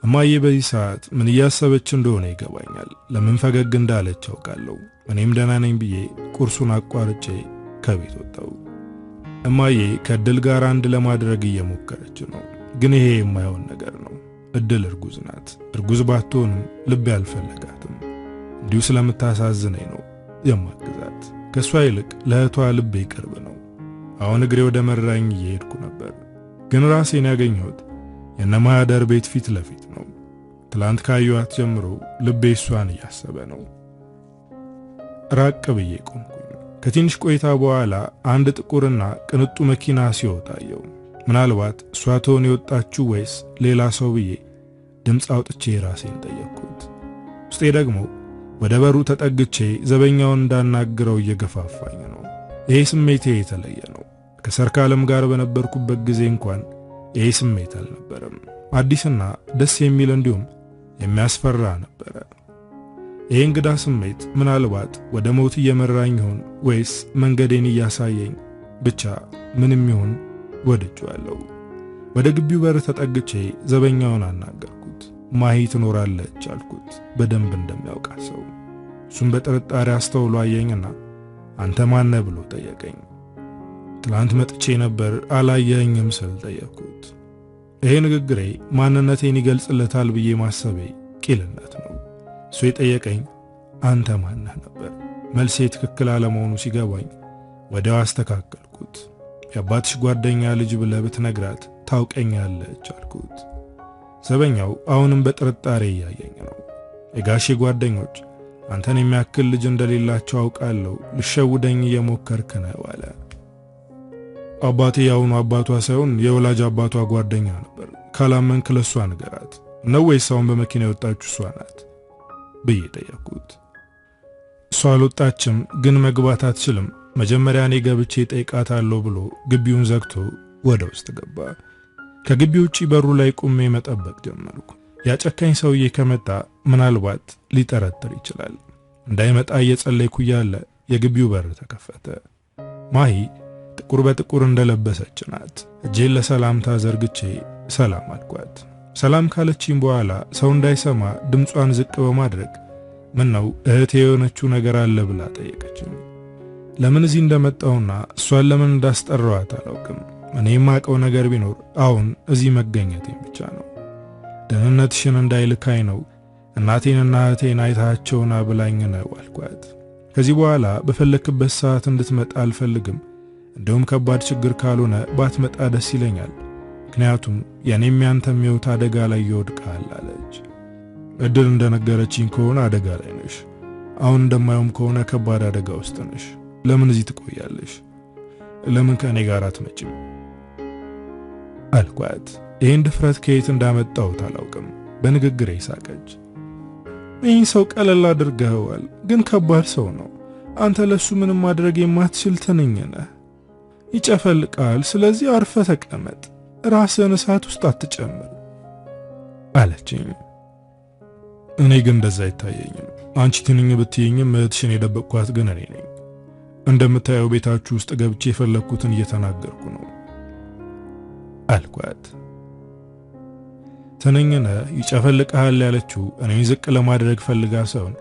[SPEAKER 1] እማዬ በዚህ ሰዓት ምን እያሰበች እንደሆነ ይገባኛል። ለምን ፈገግ እንዳለች አውቃለሁ። እኔም ደህና ነኝ ብዬ ቁርሱን አቋርጬ ከቤት ወጣሁ። እማዬ ከእድል ጋር አንድ ለማድረግ እየሞከረች ነው፣ ግን ይሄ የማይሆን ነገር ነው። እድል እርጉዝ ናት። እርጉዝ ባትሆንም ልቤ አልፈለጋትም። እንዲሁ ስለምታሳዝነኝ ነው የማግዛት። ከሷ ይልቅ ለእህቷ ልቤ ቅርብ ነው። አሁን እግሬ ወደ መራኝ እየሄድኩ ነበር፣ ግን ራሴን ያገኘሁት የነማህደር ቤት ፊት ለፊት ነው። ትላንት ካየኋት ጀምሮ ልቤ እሷን እያሰበ ነው። ራቅ ብዬ ቆምኩኝ። ከትንሽ ቆይታ በኋላ አንድ ጥቁርና ቅንጡ መኪና ሲወጣ አየሁ። ምናልባት እሷ ትሆን የወጣችው ወይስ ሌላ ሰው ብዬ ድምፅ አውጥቼ ራሴን ጠየቅኩት። ውስጤ ደግሞ ወደ በሩ ተጠግቼ ዘበኛውን እንዳናግረው እየገፋፋኝ ነው። ይሄ ስሜቴ የተለየ ነው። ከሰርካለም ጋር በነበርኩበት ጊዜ እንኳን ይሄ ስሜት አልነበረም። አዲስና ደስ የሚል እንዲሁም የሚያስፈራ ነበረ። ይሄ እንግዳ ስሜት ምናልባት ወደ ሞት እየመራኝ ይሆን ወይስ መንገዴን እያሳየኝ? ብቻ ምንም ይሁን ወድጄዋለሁ። ወደ ግቢው በር ተጠግቼ ዘበኛውን አናገርኩት። ማሂ ትኖራለች አልኩት፣ በደንብ እንደሚያውቃት ሰው። እሱም በጥርጣሬ አስተውሎ አየኝና አንተ ማን ብሎ ጠየቀኝ። ትላንት መጥቼ ነበር አላየኸኝም ስል ጠየቅኩት። ይሄ ንግግሬ ማንነቴን ይገልጽለታል ብዬ ማሰቤ ቂልነት ነው። እሱ የጠየቀኝ አንተ ማነህ ነበር። መልሴ ትክክል አለመሆኑ ሲገባኝ ወዲያው አስተካከልኩት። የአባትሽ ጓደኛ ልጅ ብለህ ብትነግራት ታውቀኛለች አልኩት። ዘበኛው አሁንም በጥርጣሬ እያየኝ ነው። የጋሼ ጓደኞች አንተን የሚያክል ልጅ እንደሌላቸው አውቃለሁ፣ ልሸውደኝ እየሞከርክ ነው አለ። አባቴ ያውኑ አባቷ ሳይሆን የወላጅ አባቷ ጓደኛ ነበር። ካላመንክ ለሷ ንገራት ነው ወይስ አሁን በመኪና የወጣችው እሷ ናት ብዬ ጠየቅኩት። እሷ አልወጣችም፣ ግን መግባት አትችልም። መጀመሪያ እኔ ገብቼ ጠይቃታለሁ ብሎ ግቢውን ዘግቶ ወደ ውስጥ ገባ። ከግቢው ውጪ በሩ ላይ ቆሜ መጠበቅ ጀመርኩ። ያጨካኝ ሰውዬ ከመጣ ምናልባት ሊጠረጥር ይችላል። እንዳይመጣ እየጸለይኩ እያለ የግቢው በር ተከፈተ። ማሂ ጥቁር በጥቁር እንደለበሰች ናት። እጄን ለሰላምታ ዘርግቼ ሰላም አልኳት። ሰላም ካለችኝ በኋላ ሰው እንዳይሰማ ድምጿን ዝቅ በማድረግ ምነው እህቴ የሆነችው ነገር አለ ብላ ጠየቀችኝ። ለምን እዚህ እንደመጣሁና እሷን ለምን እንዳስጠራዋት አላውቅም። እኔ የማውቀው ነገር ቢኖር አሁን እዚህ መገኘቴ ብቻ ነው። ደህንነትሽን እንዳይልካኝ ነው። እናቴንና እህቴን አይታቸውና ብላኝ ነው አልኳት። ከዚህ በኋላ በፈለክበት ሰዓት እንድትመጣ አልፈልግም። እንደውም ከባድ ችግር ካልሆነ ባትመጣ ደስ ይለኛል። ምክንያቱም የኔም ያንተም ሕይወት አደጋ ላይ ይወድቃል አለች። እድል እንደነገረችኝ ከሆነ አደጋ ላይ ነሽ። አሁን እንደማየውም ከሆነ ከባድ አደጋ ውስጥ ነሽ። ለምን እዚህ ትቆያለሽ? ለምን ከኔ ጋር አትመጭም አልኳት። ይህን ድፍረት ከየት እንዳመጣሁት አላውቅም። በንግግሬ ሳቀች። ይህን ሰው ቀለል አድርገኸዋል፣ ግን ከባድ ሰው ነው። አንተ ለሱ ምንም ማድረግ የማትችል ትንኝ ነህ። ይጨፈልቃል። ስለዚህ አርፈ ተቀመጥ፣ ራስህን እሳት ውስጥ አትጨምር አለችኝ። እኔ ግን እንደዛ አይታየኝም። አንቺ ትንኝ ብትይኝም እህትሽን የደበቅኳት ግን እኔ ነኝ። እንደምታየው ቤታችሁ ውስጥ ገብቼ የፈለግኩትን እየተናገርኩ ነው አልኳት። ትንኝነ ይጨፈልቃል ያለችው እኔን ዝቅ ለማድረግ ፈልጋ ሳይሆን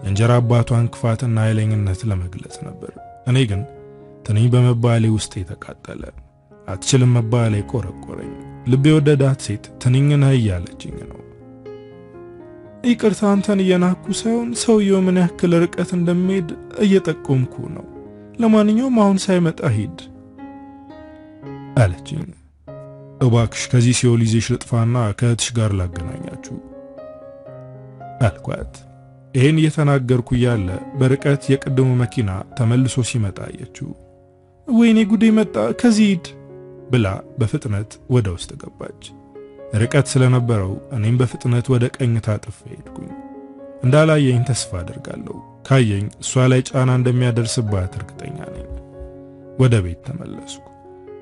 [SPEAKER 1] የእንጀራ አባቷን ክፋትና ኃይለኝነት ለመግለጽ ነበር። እኔ ግን ትንኝ በመባሌ ውስጥ የተቃጠለ አትችልም መባሌ ቆረቆረኝ። ልቤ ወደዳት ሴት ትንኝነ እያለችኝ ነው። ይቅርታ አንተን እየናኩ ሳይሆን ሰውየው ምን ያክል ርቀት እንደሚሄድ እየጠቆምኩ ነው። ለማንኛውም አሁን ሳይመጣ ሂድ አለችኝ። እባክሽ ከዚህ ሲኦል ይዘሽ ልጥፋና ከእህትሽ ጋር ላገናኛችሁ አልኳት። ይሄን እየተናገርኩ እያለ በርቀት የቅድሙ መኪና ተመልሶ ሲመጣ አየችው። ወይኔ ጉዴ መጣ፣ ከዚህ ሂድ ብላ በፍጥነት ወደ ውስጥ ገባች። ርቀት ስለነበረው እኔም በፍጥነት ወደ ቀኝ ታጥፌ ሄድኩኝ። እንዳላየኝ ተስፋ አደርጋለሁ። ካየኝ እሷ ላይ ጫና እንደሚያደርስባት እርግጠኛ ነኝ። ወደ ቤት ተመለስኩ።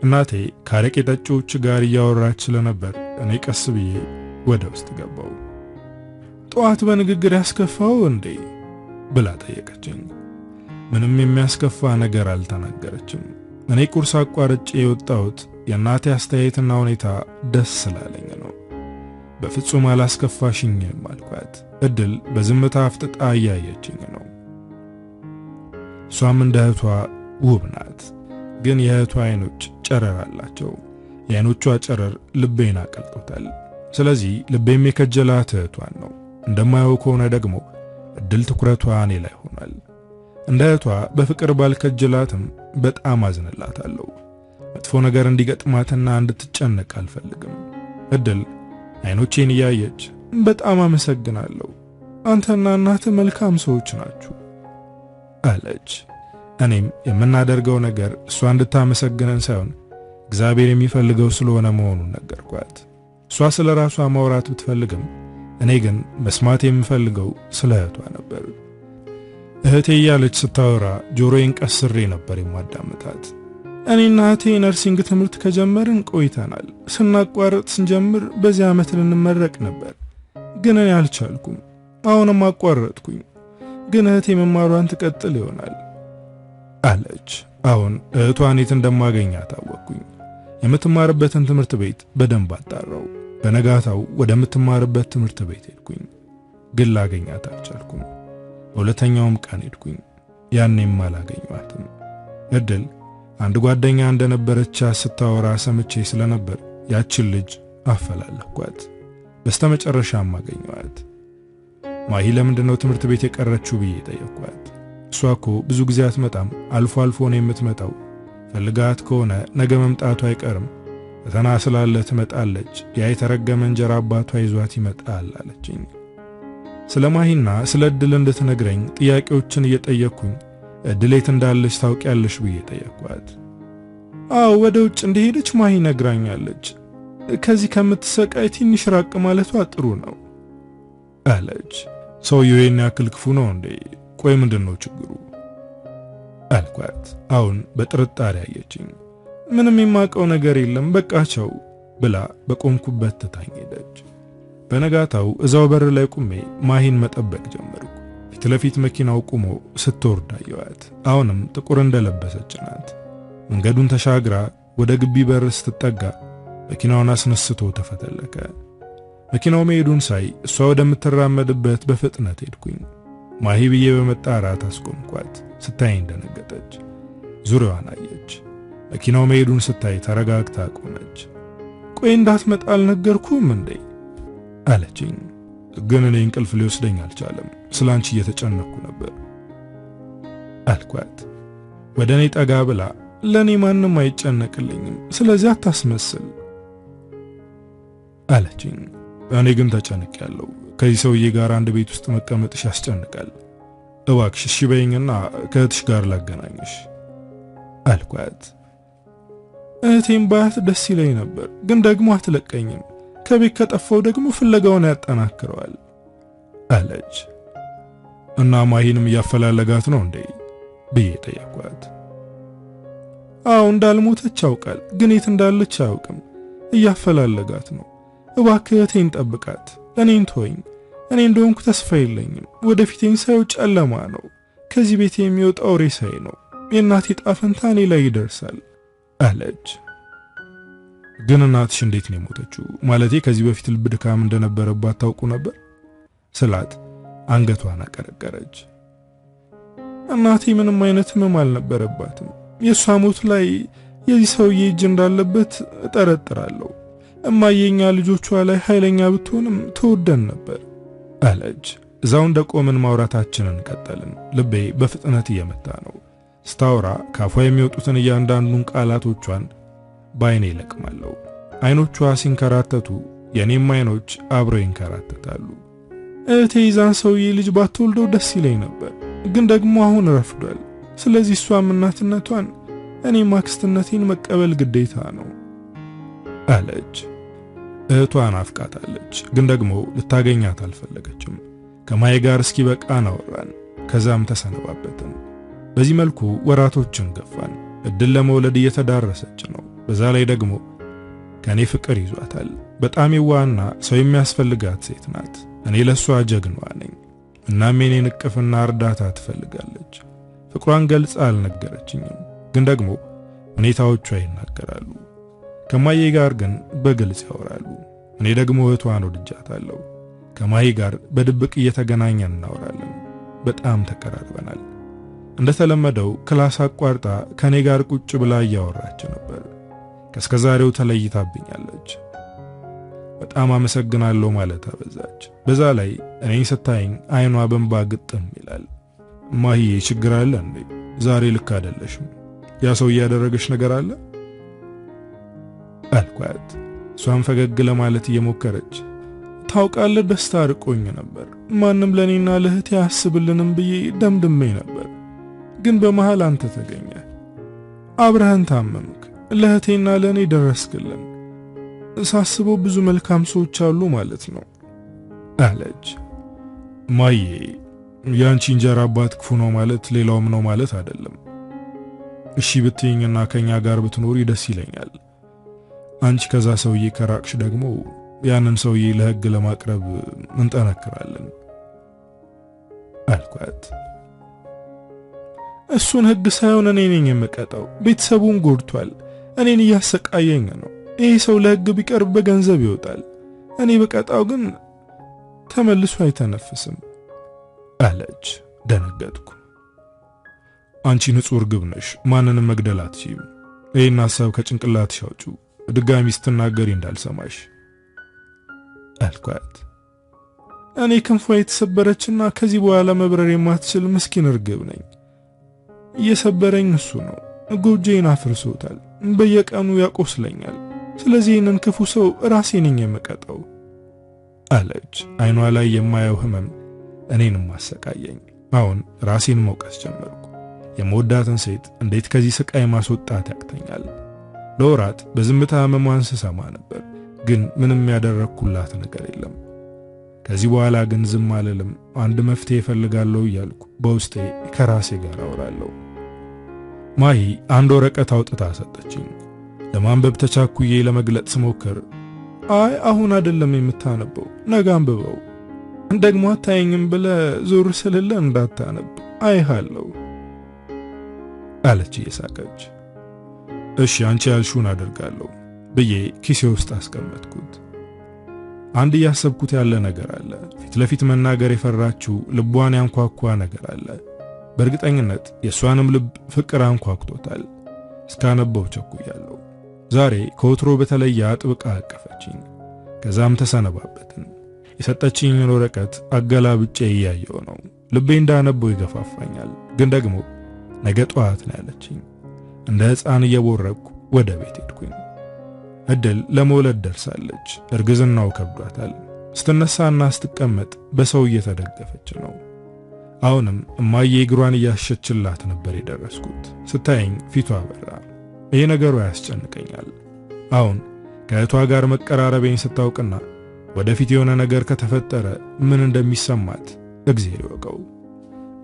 [SPEAKER 1] እናቴ ካረቄ ጠጪዎች ጋር እያወራች ስለነበር እኔ ቀስ ብዬ ወደ ውስጥ ገባው። ጠዋት በንግግር ያስከፋው እንዴ ብላ ጠየቀችኝ። ምንም የሚያስከፋ ነገር አልተናገረችም። እኔ ቁርስ አቋርጬ የወጣሁት የእናቴ አስተያየትና ሁኔታ ደስ ስላለኝ ነው። በፍጹም አላስከፋሽኝም አልኳት። እድል በዝምታ አፍጥጣ እያየችኝ ነው። እሷም እንደ እህቷ ውብ ናት፣ ግን የእህቷ አይኖች ጨረር አላቸው። የአይኖቿ ጨረር ልቤን አቀልጦታል። ስለዚህ ልቤም የከጀላት እህቷን ነው። እንደማየው ከሆነ ደግሞ እድል ትኩረቷ እኔ ላይ ሆኗል። እንደ እህቷ በፍቅር ባልከጀላትም በጣም አዝንላታለሁ። መጥፎ ነገር እንዲገጥማትና እንድትጨነቅ አልፈልግም። እድል አይኖቼን እያየች በጣም አመሰግናለሁ፣ አንተና እናትህ መልካም ሰዎች ናችሁ አለች። እኔም የምናደርገው ነገር እሷ እንድታመሰግነን ሳይሆን እግዚአብሔር የሚፈልገው ስለሆነ መሆኑን ነገርኳት። እሷ ስለ ራሷ ማውራት ብትፈልግም እኔ ግን መስማት የምፈልገው ስለ እህቷ ነበር። እህቴ እያለች ስታወራ ጆሮዬን ቀስሬ ነበር የማዳምጣት። እኔና እህቴ ነርሲንግ ትምህርት ከጀመርን ቆይተናል። ስናቋርጥ ስንጀምር በዚህ ዓመት ልንመረቅ ነበር፣ ግን እኔ አልቻልኩም። አሁንም አቋረጥኩኝ፣ ግን እህቴ መማሯን ትቀጥል ይሆናል አለች። አሁን እህቷን የት እንደማገኛት አወቅኩኝ። የምትማርበትን ትምህርት ቤት በደንብ አጣራው። በነጋታው ወደምትማርበት ትምህርት ቤት ሄድኩኝ፣ ግን ላገኛት አልቻልኩም። በሁለተኛውም ቀን ሄድኩኝ፣ ያኔም አላገኘኋትም። እድል አንድ ጓደኛ እንደነበረች ስታወራ ሰምቼ ስለነበር ያችን ልጅ አፈላለኳት። በስተመጨረሻም አገኘኋት። ማሂ ለምንድነው ትምህርት ቤት የቀረችው ብዬ ጠየቅኳት። እሷ እኮ ብዙ ጊዜ አትመጣም፣ አልፎ አልፎ ነው የምትመጣው። ፈልጋት ከሆነ ነገ መምጣቱ አይቀርም፣ ፈተና ስላለ ትመጣለች። ያ የተረገመ እንጀራ አባቷ ይዟት ይመጣል አለችኝ። ስለ ማሂና ስለ እድል እንድትነግረኝ ጥያቄዎችን እየጠየቅኩኝ እድል የት እንዳለች ታውቂያለሽ ብዬ ጠየቅኳት። አዎ ወደ ውጭ እንደሄደች ማሂ ነግራኛለች። ከዚህ ከምትሰቃይ ትንሽ ራቅ ማለቷ ጥሩ ነው አለች። ሰውየው የኔ ያክል ክፉ ነው እንዴ? ቆይ ምንድነው ችግሩ አልኳት። አሁን በጥርጣሬ አየችኝ። ምንም የማውቀው ነገር የለም በቃቸው ብላ በቆምኩበት ትታኝ ሄደች። በነጋታው እዛው በር ላይ ቁሜ ማሂን መጠበቅ ጀመርኩ። ፊት ለፊት መኪናው ቆሞ ስትወርድ አየኋት። አሁንም ጥቁር እንደለበሰች ናት። መንገዱን ተሻግራ ወደ ግቢ በር ስትጠጋ መኪናውን አስነስቶ ተፈተለከ። መኪናው መሄዱን ሳይ እሷ ወደምትራመድበት በፍጥነት ሄድኩኝ። ማሂ ብዬ በመጣራት አስቆምኳት። ስታየኝ ደነገጠች። ዙሪያዋን አየች። መኪናው መሄዱን ስታይ ተረጋግታ ቆመች። ቆይ እንዳትመጣ አልነገርኩም እንዴ አለችኝ። ግን እኔ እንቅልፍ ሊወስደኝ አልቻለም፣ ስላንቺ እየተጨነኩ ነበር አልኳት። ወደ እኔ ጠጋ ብላ ለኔ ማንም አይጨነቅልኝም፣ ስለዚህ አታስመስል አለችኝ። እኔ ግን ተጨንቄያለሁ። ከዚህ ሰውዬ ጋር አንድ ቤት ውስጥ መቀመጥሽ ያስጨንቃል። እባክሽ እሺ በይኝና ከእህትሽ ጋር ላገናኝሽ አልኳት። እህቴም ባያት ደስ ይለኝ ነበር፣ ግን ደግሞ አትለቀኝም። ከቤት ከጠፋው ደግሞ ፍለጋውን ያጠናክረዋል አለች። እና ማሂንም እያፈላለጋት ነው እንዴ ብዬ ጠየቅኳት። አዎ እንዳልሞተች ያውቃል፣ ግን የት እንዳለች አያውቅም። እያፈላለጋት ነው። እባክህ እህቴን ጠብቃት፣ እኔን ተወኝ። እኔ እንደሆንኩ ተስፋ የለኝም። ወደፊቴን ሳየው ጨለማ ነው። ከዚህ ቤት የሚወጣው ሬሳዬ ነው። የእናቴ ጣፈንታ እኔ ላይ ይደርሳል አለች። ግን እናትሽ እንዴት ነው የሞተችው? ማለቴ ከዚህ በፊት ልብ ድካም እንደነበረባት ታውቁ ነበር ስላት አንገቷን አቀረቀረች። እናቴ ምንም አይነት ህመም አልነበረባትም። የሷ ሞት ላይ የዚህ ሰውዬ እጅ እንዳለበት እጠረጥራለሁ። እማየኛ ልጆቿ ላይ ኃይለኛ ብትሆንም ተወደን ነበር አለች። እዛው እንደቆምን ማውራታችንን ቀጠልን። ልቤ በፍጥነት እየመታ ነው። ስታወራ ካፏ የሚወጡትን እያንዳንዱን ቃላቶቿን ባይኔ ይለቅማለሁ። አይኖቿ ሲንከራተቱ የኔም አይኖች አብረው ይንከራተታሉ። እህቴ ይዛን ሰውዬ ልጅ ባትወልደው ደስ ይለኝ ነበር፣ ግን ደግሞ አሁን ረፍዷል። ስለዚህ እሷም እናትነቷን እኔም አክስትነቴን መቀበል ግዴታ ነው አለች። እህቷን አፍቃታለች፣ ግን ደግሞ ልታገኛት አልፈለገችም። ከማይ ጋር እስኪ በቃ አወራን፣ ከዛም ተሰነባበትን። በዚህ መልኩ ወራቶችን ገፋን። እድል ለመውለድ እየተዳረሰች ነው። በዛ ላይ ደግሞ ከኔ ፍቅር ይዟታል። በጣም የዋህና ሰው የሚያስፈልጋት ሴት ናት። እኔ ለሷ ጀግናዋ ነኝ። እናም የኔን እቅፍና እርዳታ ትፈልጋለች። ፍቅሯን ገልጻ አልነገረችኝም፣ ግን ደግሞ ሁኔታዎቿ ይናገራሉ። ከማዬ ጋር ግን በግልጽ ያወራሉ። እኔ ደግሞ እህቷን ወድጃታለሁ። ከማዬ ጋር በድብቅ እየተገናኘን እናወራለን። በጣም ተቀራርበናል። እንደተለመደው ክላስ አቋርጣ ከኔ ጋር ቁጭ ብላ እያወራች ነበር። ከስከዛሬው ተለይታብኛለች። በጣም አመሰግናለሁ ማለት አበዛች። በዛ ላይ እኔን ስታየኝ አይኗ በእንባ ግጥም ይላል። ማሂዬ ችግር አለ እንዴ? ዛሬ ልክ አይደለሽም። ያ ሰው ያደረገሽ ነገር አለ አልኳት። እሷም ፈገግ ለማለት እየሞከረች ታውቃለህ፣ ደስታ ርቆኝ ነበር። ማንም ለኔና ለእህቴ ያስብልንም ብዬ ደምድሜ ነበር። ግን በመሃል አንተ ተገኘ። አብረህን ታመምክ፣ ለእህቴና ለኔ ደረስክልን። ሳስበው ብዙ መልካም ሰዎች አሉ ማለት ነው አለች። ማዬ ያንቺ እንጀራ አባት ክፉ ነው ማለት ሌላውም ነው ማለት አይደለም። እሺ ብትይኝና ከኛ ጋር ብትኖሪ ደስ ይለኛል። አንቺ ከዛ ሰውዬ ከራቅሽ ደግሞ ያንን ሰውዬ ለሕግ ለማቅረብ እንጠነክራለን አልኳት። እሱን ሕግ ሳይሆን እኔ ነኝ የምቀጣው። ቤተሰቡን ጎድቷል። እኔን እያሰቃየኝ ነው። ይሄ ሰው ለሕግ ቢቀርብ በገንዘብ ይወጣል። እኔ በቀጣው ግን ተመልሶ አይተነፍስም አለች። ደነገጥኩ። አንቺ ንጹህ ርግብ ነሽ። ማንንም መግደል አትችይም። ይሄን ሐሳብ ከጭንቅላትሽ አውጪው። ድጋሚ ስትናገሪ እንዳልሰማሽ አልኳት። እኔ ክንፏ የተሰበረችና ከዚህ በኋላ መብረር የማትችል ምስኪን ርግብ ነኝ። እየሰበረኝ እሱ ነው። ጎጆዬን አፍርሶታል። በየቀኑ ያቆስለኛል። ስለዚህ ይህንን ክፉ ሰው ራሴ ነኝ የምቀጣው አለች። አይኗ ላይ የማየው ህመም እኔንም አሰቃየኝ። አሁን ራሴን መውቀስ ጀመርኩ። የምወዳትን ሴት እንዴት ከዚህ ስቃይ ማስወጣት ያቅተኛል? ለወራት በዝምታ ህመሟን ስሰማ ነበር፣ ግን ምንም ያደረኩላት ነገር የለም። ከዚህ በኋላ ግን ዝም አልልም። አንድ መፍትሄ እፈልጋለሁ እያልኩ በውስጤ ከራሴ ጋር አወራለሁ። ማሂ አንድ ወረቀት አውጥታ ሰጠችኝ። ለማንበብ ተቻኩዬ ለመግለጽ ስሞክር አይ አሁን አይደለም የምታነበው፣ ነገ አንብበው። ደግሞ አታየኝም ብለህ ዞር ስልለ እንዳታነብ አይሃለሁ አለች እየሳቀች። እሺ አንቺ ያልሽውን አደርጋለሁ ብዬ ኪሴ ውስጥ አስቀመጥኩት። አንድ ያሰብኩት ያለ ነገር አለ። ፊት ለፊት መናገር የፈራችው ልቧን ያንኳኳ ነገር አለ። በእርግጠኝነት የሷንም ልብ ፍቅር አንኳኩቶታል። እስካነበው ቸኩያለሁ። ዛሬ ከወትሮ በተለየ አጥብቃ አቀፈችኝ። ከዛም ተሰነባበትን። የሰጠችኝን ወረቀት አገላብጬ እያየው ነው። ልቤ እንዳነበው ይገፋፋኛል። ግን ደግሞ ነገ ጠዋት ነው ያለችኝ። እንደ ሕፃን እየቦረቅኩ ወደ ቤት ሄድኩኝ። እድል ለመውለድ ደርሳለች። እርግዝናው ከብዷታል። ስትነሳና ስትቀመጥ በሰው እየተደገፈች ነው። አሁንም እማዬ እግሯን እያሸችላት ነበር የደረስኩት። ስታየኝ ፊቷ አበራ። ይሄ ነገሩ ያስጨንቀኛል። አሁን ከእህቷ ጋር መቀራረቤን ስታውቅና ወደፊት የሆነ ነገር ከተፈጠረ ምን እንደሚሰማት እግዚአብሔር ይወቀው።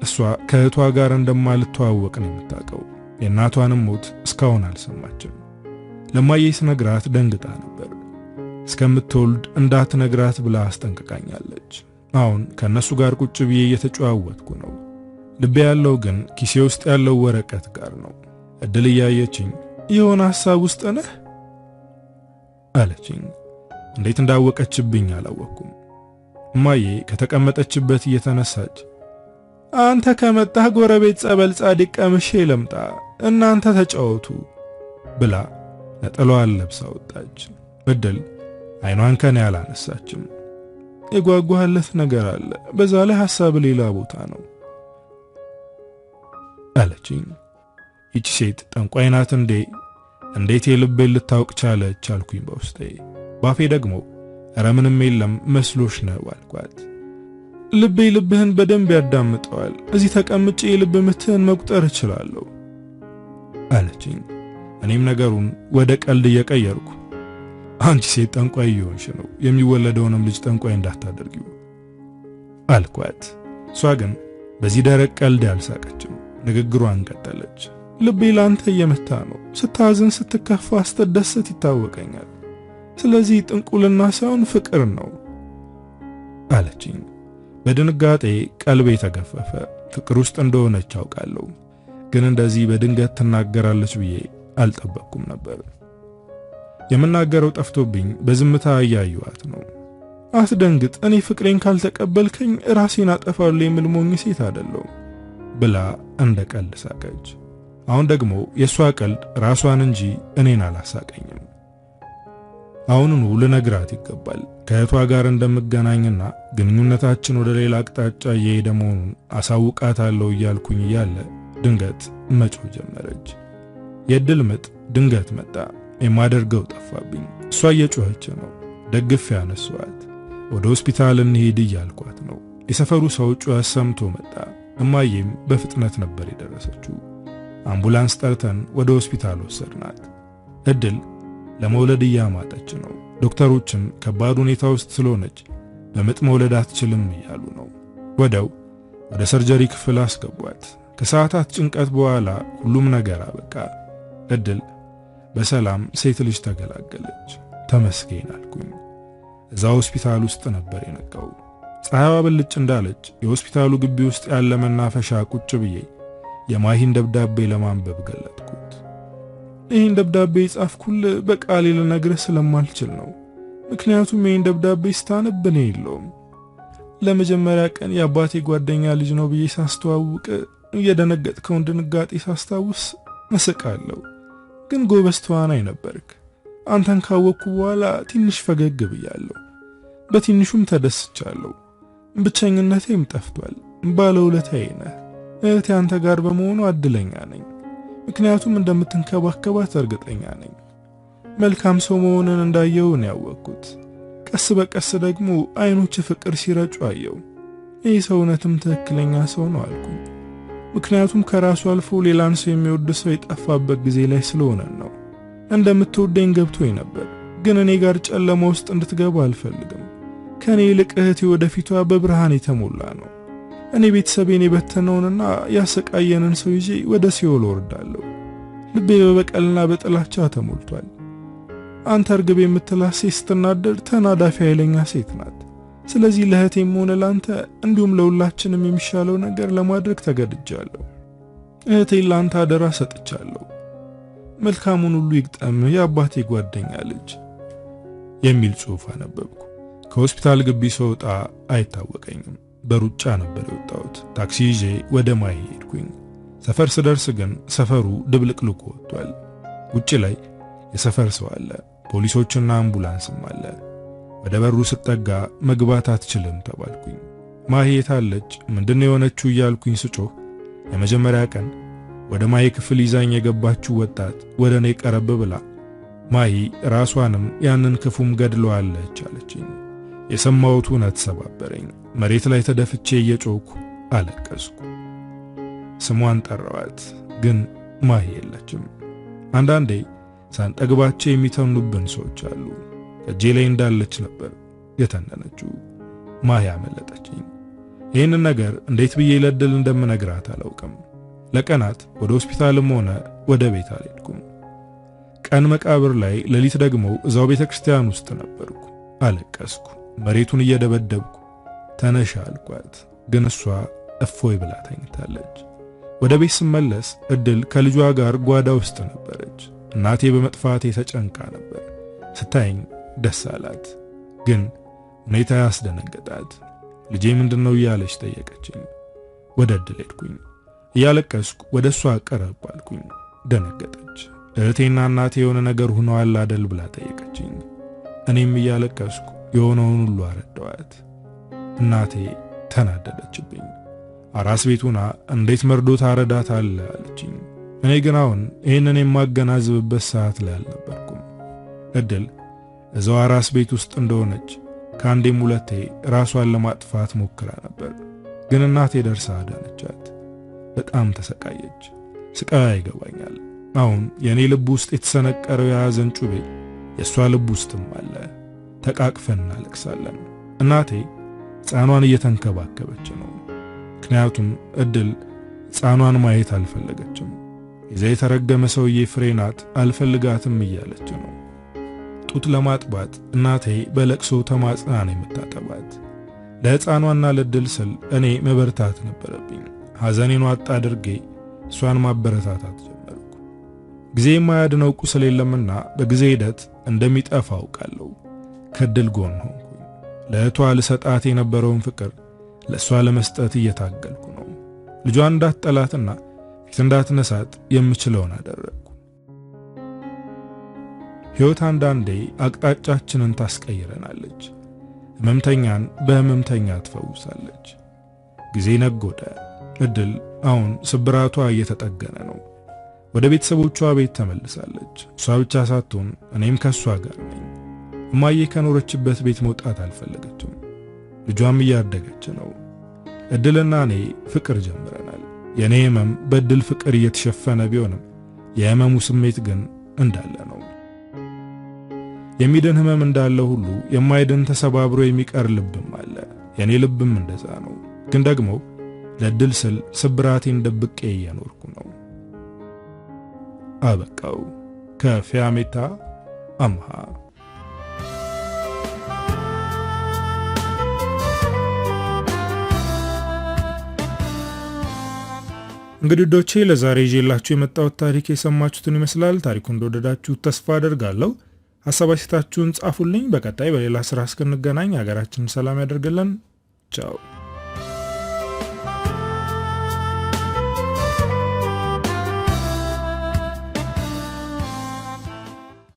[SPEAKER 1] እሷ ከእህቷ ጋር እንደማልተዋወቅ ነው የምታውቀው። የእናቷንም ሞት እስካሁን አልሰማችም። ለማዬ ስነግራት ደንግጣ ነበር። እስከምትወልድ እንዳትነግራት ብላ አስጠንቅቃኛለች። አሁን ከነሱ ጋር ቁጭ ብዬ እየተጨዋወትኩ ነው። ልቤ ያለው ግን ኪሴ ውስጥ ያለው ወረቀት ጋር ነው። እድል እያየችኝ የሆነ ሐሳብ ውስጥ ነህ አለችኝ። እንዴት እንዳወቀችብኝ አላወቅኩም። እማዬ ከተቀመጠችበት እየተነሳች አንተ ከመጣህ ጎረቤት ጸበል ጻድቅ ቀምሼ ለምጣ፣ እናንተ ተጫወቱ ብላ ነጠላዋን ለብሳ ወጣች። እድል አይኗን ከኔ አላነሳችም። የጓጓለት ነገር አለ፣ በዛ ላይ ሐሳብ ሌላ ቦታ ነው አለችኝ። ይቺ ሴት ጠንቋይ ናት እንዴ? እንዴት የልቤን ልታውቅ ቻለች አልኩኝ በውስጤ። ባፌ ደግሞ ኧረ ምንም የለም መስሎሽ ነው አልኳት። ልቤ ልብህን በደንብ ያዳምጠዋል። እዚህ ተቀምጬ የልብ ምትህን መቁጠር እችላለሁ አለችኝ። እኔም ነገሩን ወደ ቀልድ እየቀየርኩ አንቺ ሴት ጠንቋይ እየሆንሽ ነው፣ የሚወለደውንም ልጅ ጠንቋይ እንዳታደርጊው አልኳት። እሷ ግን በዚህ ደረቅ ቀልድ አልሳቀችም። ንግግሯን ቀጠለች። ልቤ ላንተ እየመታ ነው። ስታዝን፣ ስትከፋ፣ ስትደሰት ይታወቀኛል። ስለዚህ ጥንቁልና ሳይሆን ፍቅር ነው አለችኝ። በድንጋጤ ቀልቤ ተገፈፈ። ፍቅር ውስጥ እንደሆነች አውቃለሁ፣ ግን እንደዚህ በድንገት ትናገራለች ብዬ አልጠበቅኩም ነበር። የምናገረው ጠፍቶብኝ በዝምታ እያየኋት ነው። አትደንግጥ፣ እኔ ፍቅሬን ካልተቀበልከኝ ራሴን አጠፋለሁ የምል ሞኝ ሴት አይደለሁ ብላ እንደ ቀልድ ሳቀች። አሁን ደግሞ የሷ ቀልድ ራሷን እንጂ እኔን አላሳቀኝም። አሁኑኑ ልነግራት ይገባል። ከእህቷ ጋር እንደምገናኝና ግንኙነታችን ወደ ሌላ አቅጣጫ እየሄደ መሆኑን አሳውቃታለሁ እያልኩኝ እያለ ድንገት መጮህ ጀመረች። የእድል ምጥ ድንገት መጣ። የማደርገው ጠፋብኝ። እሷ እየጮኸች ነው። ደግፌ ያነሷት። ወደ ሆስፒታል እንሂድ እያልኳት ነው። የሰፈሩ ሰው ጩኸት ሰምቶ መጣ። እማዬም በፍጥነት ነበር የደረሰችው። አምቡላንስ ጠርተን ወደ ሆስፒታል ወሰድናት። እድል ለመውለድ እያማጠች ነው። ዶክተሮችም ከባድ ሁኔታ ውስጥ ስለሆነች በምጥ መውለድ አትችልም እያሉ ነው። ወደ ሰርጀሪ ክፍል አስገቧት። ከሰዓታት ጭንቀት በኋላ ሁሉም ነገር አበቃ። እድል በሰላም ሴት ልጅ ተገላገለች። ተመስገን አልኩኝ። እዛ ሆስፒታል ውስጥ ነበር የነቃው። ፀሐይዋ ብልጭ እንዳለች የሆስፒታሉ ግቢ ውስጥ ያለ መናፈሻ ቁጭ ብዬ የማሂን ደብዳቤ ለማንበብ ገለጥኩት። ይህን ደብዳቤ ጻፍኩል በቃሌ ልነግርህ ስለማልችል ነው። ምክንያቱም ይህን ደብዳቤ ስታነብ እኔ የለውም። ለመጀመሪያ ቀን የአባቴ ጓደኛ ልጅ ነው ብዬ ሳስተዋውቅ እየደነገጥከውን ድንጋጤ ሳስታውስ መስቃለሁ። ግን ጎበዝ ተዋናይ ነበርክ። አንተን ካወቅኩ በኋላ ትንሽ ፈገግ ብያለሁ። በትንሹም ተደስቻለሁ። ብቸኝነቴም ጠፍቷል። ባለውለታዬ ነህ። እህቴ አንተ ጋር በመሆኑ እድለኛ ነኝ። ምክንያቱም እንደምትንከባከባት እርግጠኛ ነኝ። መልካም ሰው መሆንን እንዳየው ነው ያወቅኩት። ቀስ በቀስ ደግሞ አይኖች ፍቅር ሲረጩ አየው። ይህ ሰውነትም ትክክለኛ ሰው ነው አልኩኝ። ምክንያቱም ከራሱ አልፎ ሌላን ሰው የሚወድ ሰው የጠፋበት ጊዜ ላይ ስለሆነ ነው። እንደምትወደኝ ገብቶኝ ነበር፣ ግን እኔ ጋር ጨለማ ውስጥ እንድትገባ አልፈልግም። ከኔ ይልቅ እህቴ ወደፊቷ በብርሃን የተሞላ ነው። እኔ ቤተሰቤን የበተነውንና ያሰቃየንን ሰው ይዤ ወደ ሲኦል ወርዳለሁ። ልቤ በበቀልና በጥላቻ ተሞልቷል። አንተ እርግብ የምትላት ሴት ስትናደድ ተናዳፊ ኃይለኛ ሴት ናት። ስለዚህ ለእህቴም ሆነ ላንተ እንዲሁም ለሁላችንም የሚሻለው ነገር ለማድረግ ተገድጃለሁ። እህቴን ላንተ አደራ ሰጥቻለሁ። መልካሙን ሁሉ ይግጠም የአባቴ ጓደኛ ልጅ የሚል ጽሑፍ አነበብኩ። ከሆስፒታል ግቢ ስወጣ አይታወቀኝም። በሩጫ ነበር የወጣሁት። ታክሲ ይዤ ወደ ማሂ ሄድኩኝ። ሰፈር ስደርስ ግን ሰፈሩ ድብልቅልቁ ወጥቷል። ውጪ ላይ የሰፈር ሰው አለ፣ ፖሊሶችና አምቡላንስም አለ። ወደ በሩ ስጠጋ መግባት አትችልም ተባልኩኝ። ማሂ የታለች? ምንድነው የሆነችው እያልኩኝ ስጮህ የመጀመሪያ ቀን ወደ ማሂ ክፍል ይዛኝ የገባችው ወጣት ወደ እኔ ቀረብ ብላ ማሂ ራሷንም ያንን ክፉም ገድለዋለች አለችኝ። የሰማሁት እውነት ሰባበረኝ። መሬት ላይ ተደፍቼ እየጮኩ አለቀስኩ። ስሟን ጠራዋት፣ ግን ማሂ የለችም። አንዳንዴ ሳንጠግባቸው የሚተኑብን ሰዎች አሉ። እጄ ላይ እንዳለች ነበር የተነነችው። ማሂ አመለጠችኝ። ይህንን ነገር እንዴት ብዬ ለእድል እንደምነግራት አላውቅም። ለቀናት ወደ ሆስፒታልም ሆነ ወደ ቤት አልሄድኩም። ቀን መቃብር ላይ፣ ሌሊት ደግሞ እዛው ቤተክርስቲያን ውስጥ ነበርኩ። አለቀስኩ። መሬቱን እየደበደብኩ ተነሻ አልኳት፣ ግን እሷ እፎይ ብላ ተኝታለች። ወደ ቤት ስመለስ እድል ከልጇ ጋር ጓዳ ውስጥ ነበረች። እናቴ በመጥፋቴ ተጨንቃ ነበር። ስታየኝ ደስ አላት፣ ግን ሁኔታ ያስደነገጣት። ልጄ ምንድነው እያለች ጠየቀችኝ። ወደ እድል ሄድኩኝ። እያለቀስኩ ወደ እሷ ቀረብ አልኩኝ። ደነገጠች። እህቴና እናቴ የሆነ ነገር ሆነዋል አይደል ብላ ጠየቀችኝ። እኔም እያለቀስኩ የሆነውን ሁሉ አረዳዋት። እናቴ ተናደደችብኝ። አራስ ቤቱና እንዴት መርዶ ታረዳታለ አለችኝ። እኔ ግን አሁን ይህንን የማገናዝብበት ሰዓት ላይ አልነበርኩም። እድል እዛው አራስ ቤት ውስጥ እንደሆነች ከአንዴም ሁለቴ ራሷን ለማጥፋት ሞክራ ነበር፣ ግን እናቴ ደርሳ አዳነቻት። በጣም ተሰቃየች። ስቃይ ይገባኛል። አሁን የኔ ልብ ውስጥ የተሰነቀረው የሐዘን ጩቤ የሷ ልብ ውስጥም አለ። ተቃቅፈን እናለቅሳለን። እናቴ ሕፃኗን እየተንከባከበች ነው። ምክንያቱም እድል ሕፃኗን ማየት አልፈለገችም። የዛ የተረገመ ሰውዬ ፍሬ ናት አልፈልጋትም እያለች ነው። ጡት ለማጥባት እናቴ በለቅሶ ተማጽና ነው የምታጠባት። ለሕፃኗና ለድል ስል እኔ መበርታት ነበረብኝ። ሐዘኔን ዋጥ አድርጌ እሷን ማበረታታት ጀመርኩ። ጊዜ የማያድነው ቁስል የለምና በጊዜ ሂደት እንደሚጠፋ አውቃለሁ። ከድል ጎን ሆንኩኝ። ለእህቷ ልሰጣት የነበረውን ፍቅር ለእሷ ለመስጠት እየታገልኩ ነው። ልጇን እንዳትጠላትና ፊት እንዳትነሳት የምችለውን አደረግኩ። ሕይወት አንዳንዴ አቅጣጫችንን ታስቀይረናለች። ሕመምተኛን በሕመምተኛ ትፈውሳለች። ጊዜ ነጎደ። እድል አሁን ስብራቷ እየተጠገነ ነው። ወደ ቤተሰቦቿ ቤት ተመልሳለች። እሷ ብቻ ሳትሆን እኔም ከሷ ጋር ነኝ። እማዬ ከኖረችበት ቤት መውጣት አልፈለገችም። ልጇም እያደገች ነው። እድልና እኔ ፍቅር ጀምረናል። የኔ ሕመም በእድል ፍቅር እየተሸፈነ ቢሆንም የሕመሙ ስሜት ግን እንዳለ ነው። የሚድን ሕመም እንዳለ ሁሉ የማይድን ተሰባብሮ የሚቀር ልብም አለ። የኔ ልብም እንደዛ ነው። ግን ደግሞ ለእድል ስል ስብራቴን ደብቄ እየኖርኩ ነው። አበቃው። ከፊያሜታ አምሃ። እንግዲህ ዶቼ ለዛሬ ይዤላችሁ የመጣሁት ታሪክ የሰማችሁትን ይመስላል። ታሪኩን እንደወደዳችሁ ተስፋ አደርጋለሁ። ሐሳብ አስተያየታችሁን ጻፉልኝ። በቀጣይ በሌላ ስራ እስክንገናኝ ሀገራችንን ሰላም ያደርግልን። ቻው።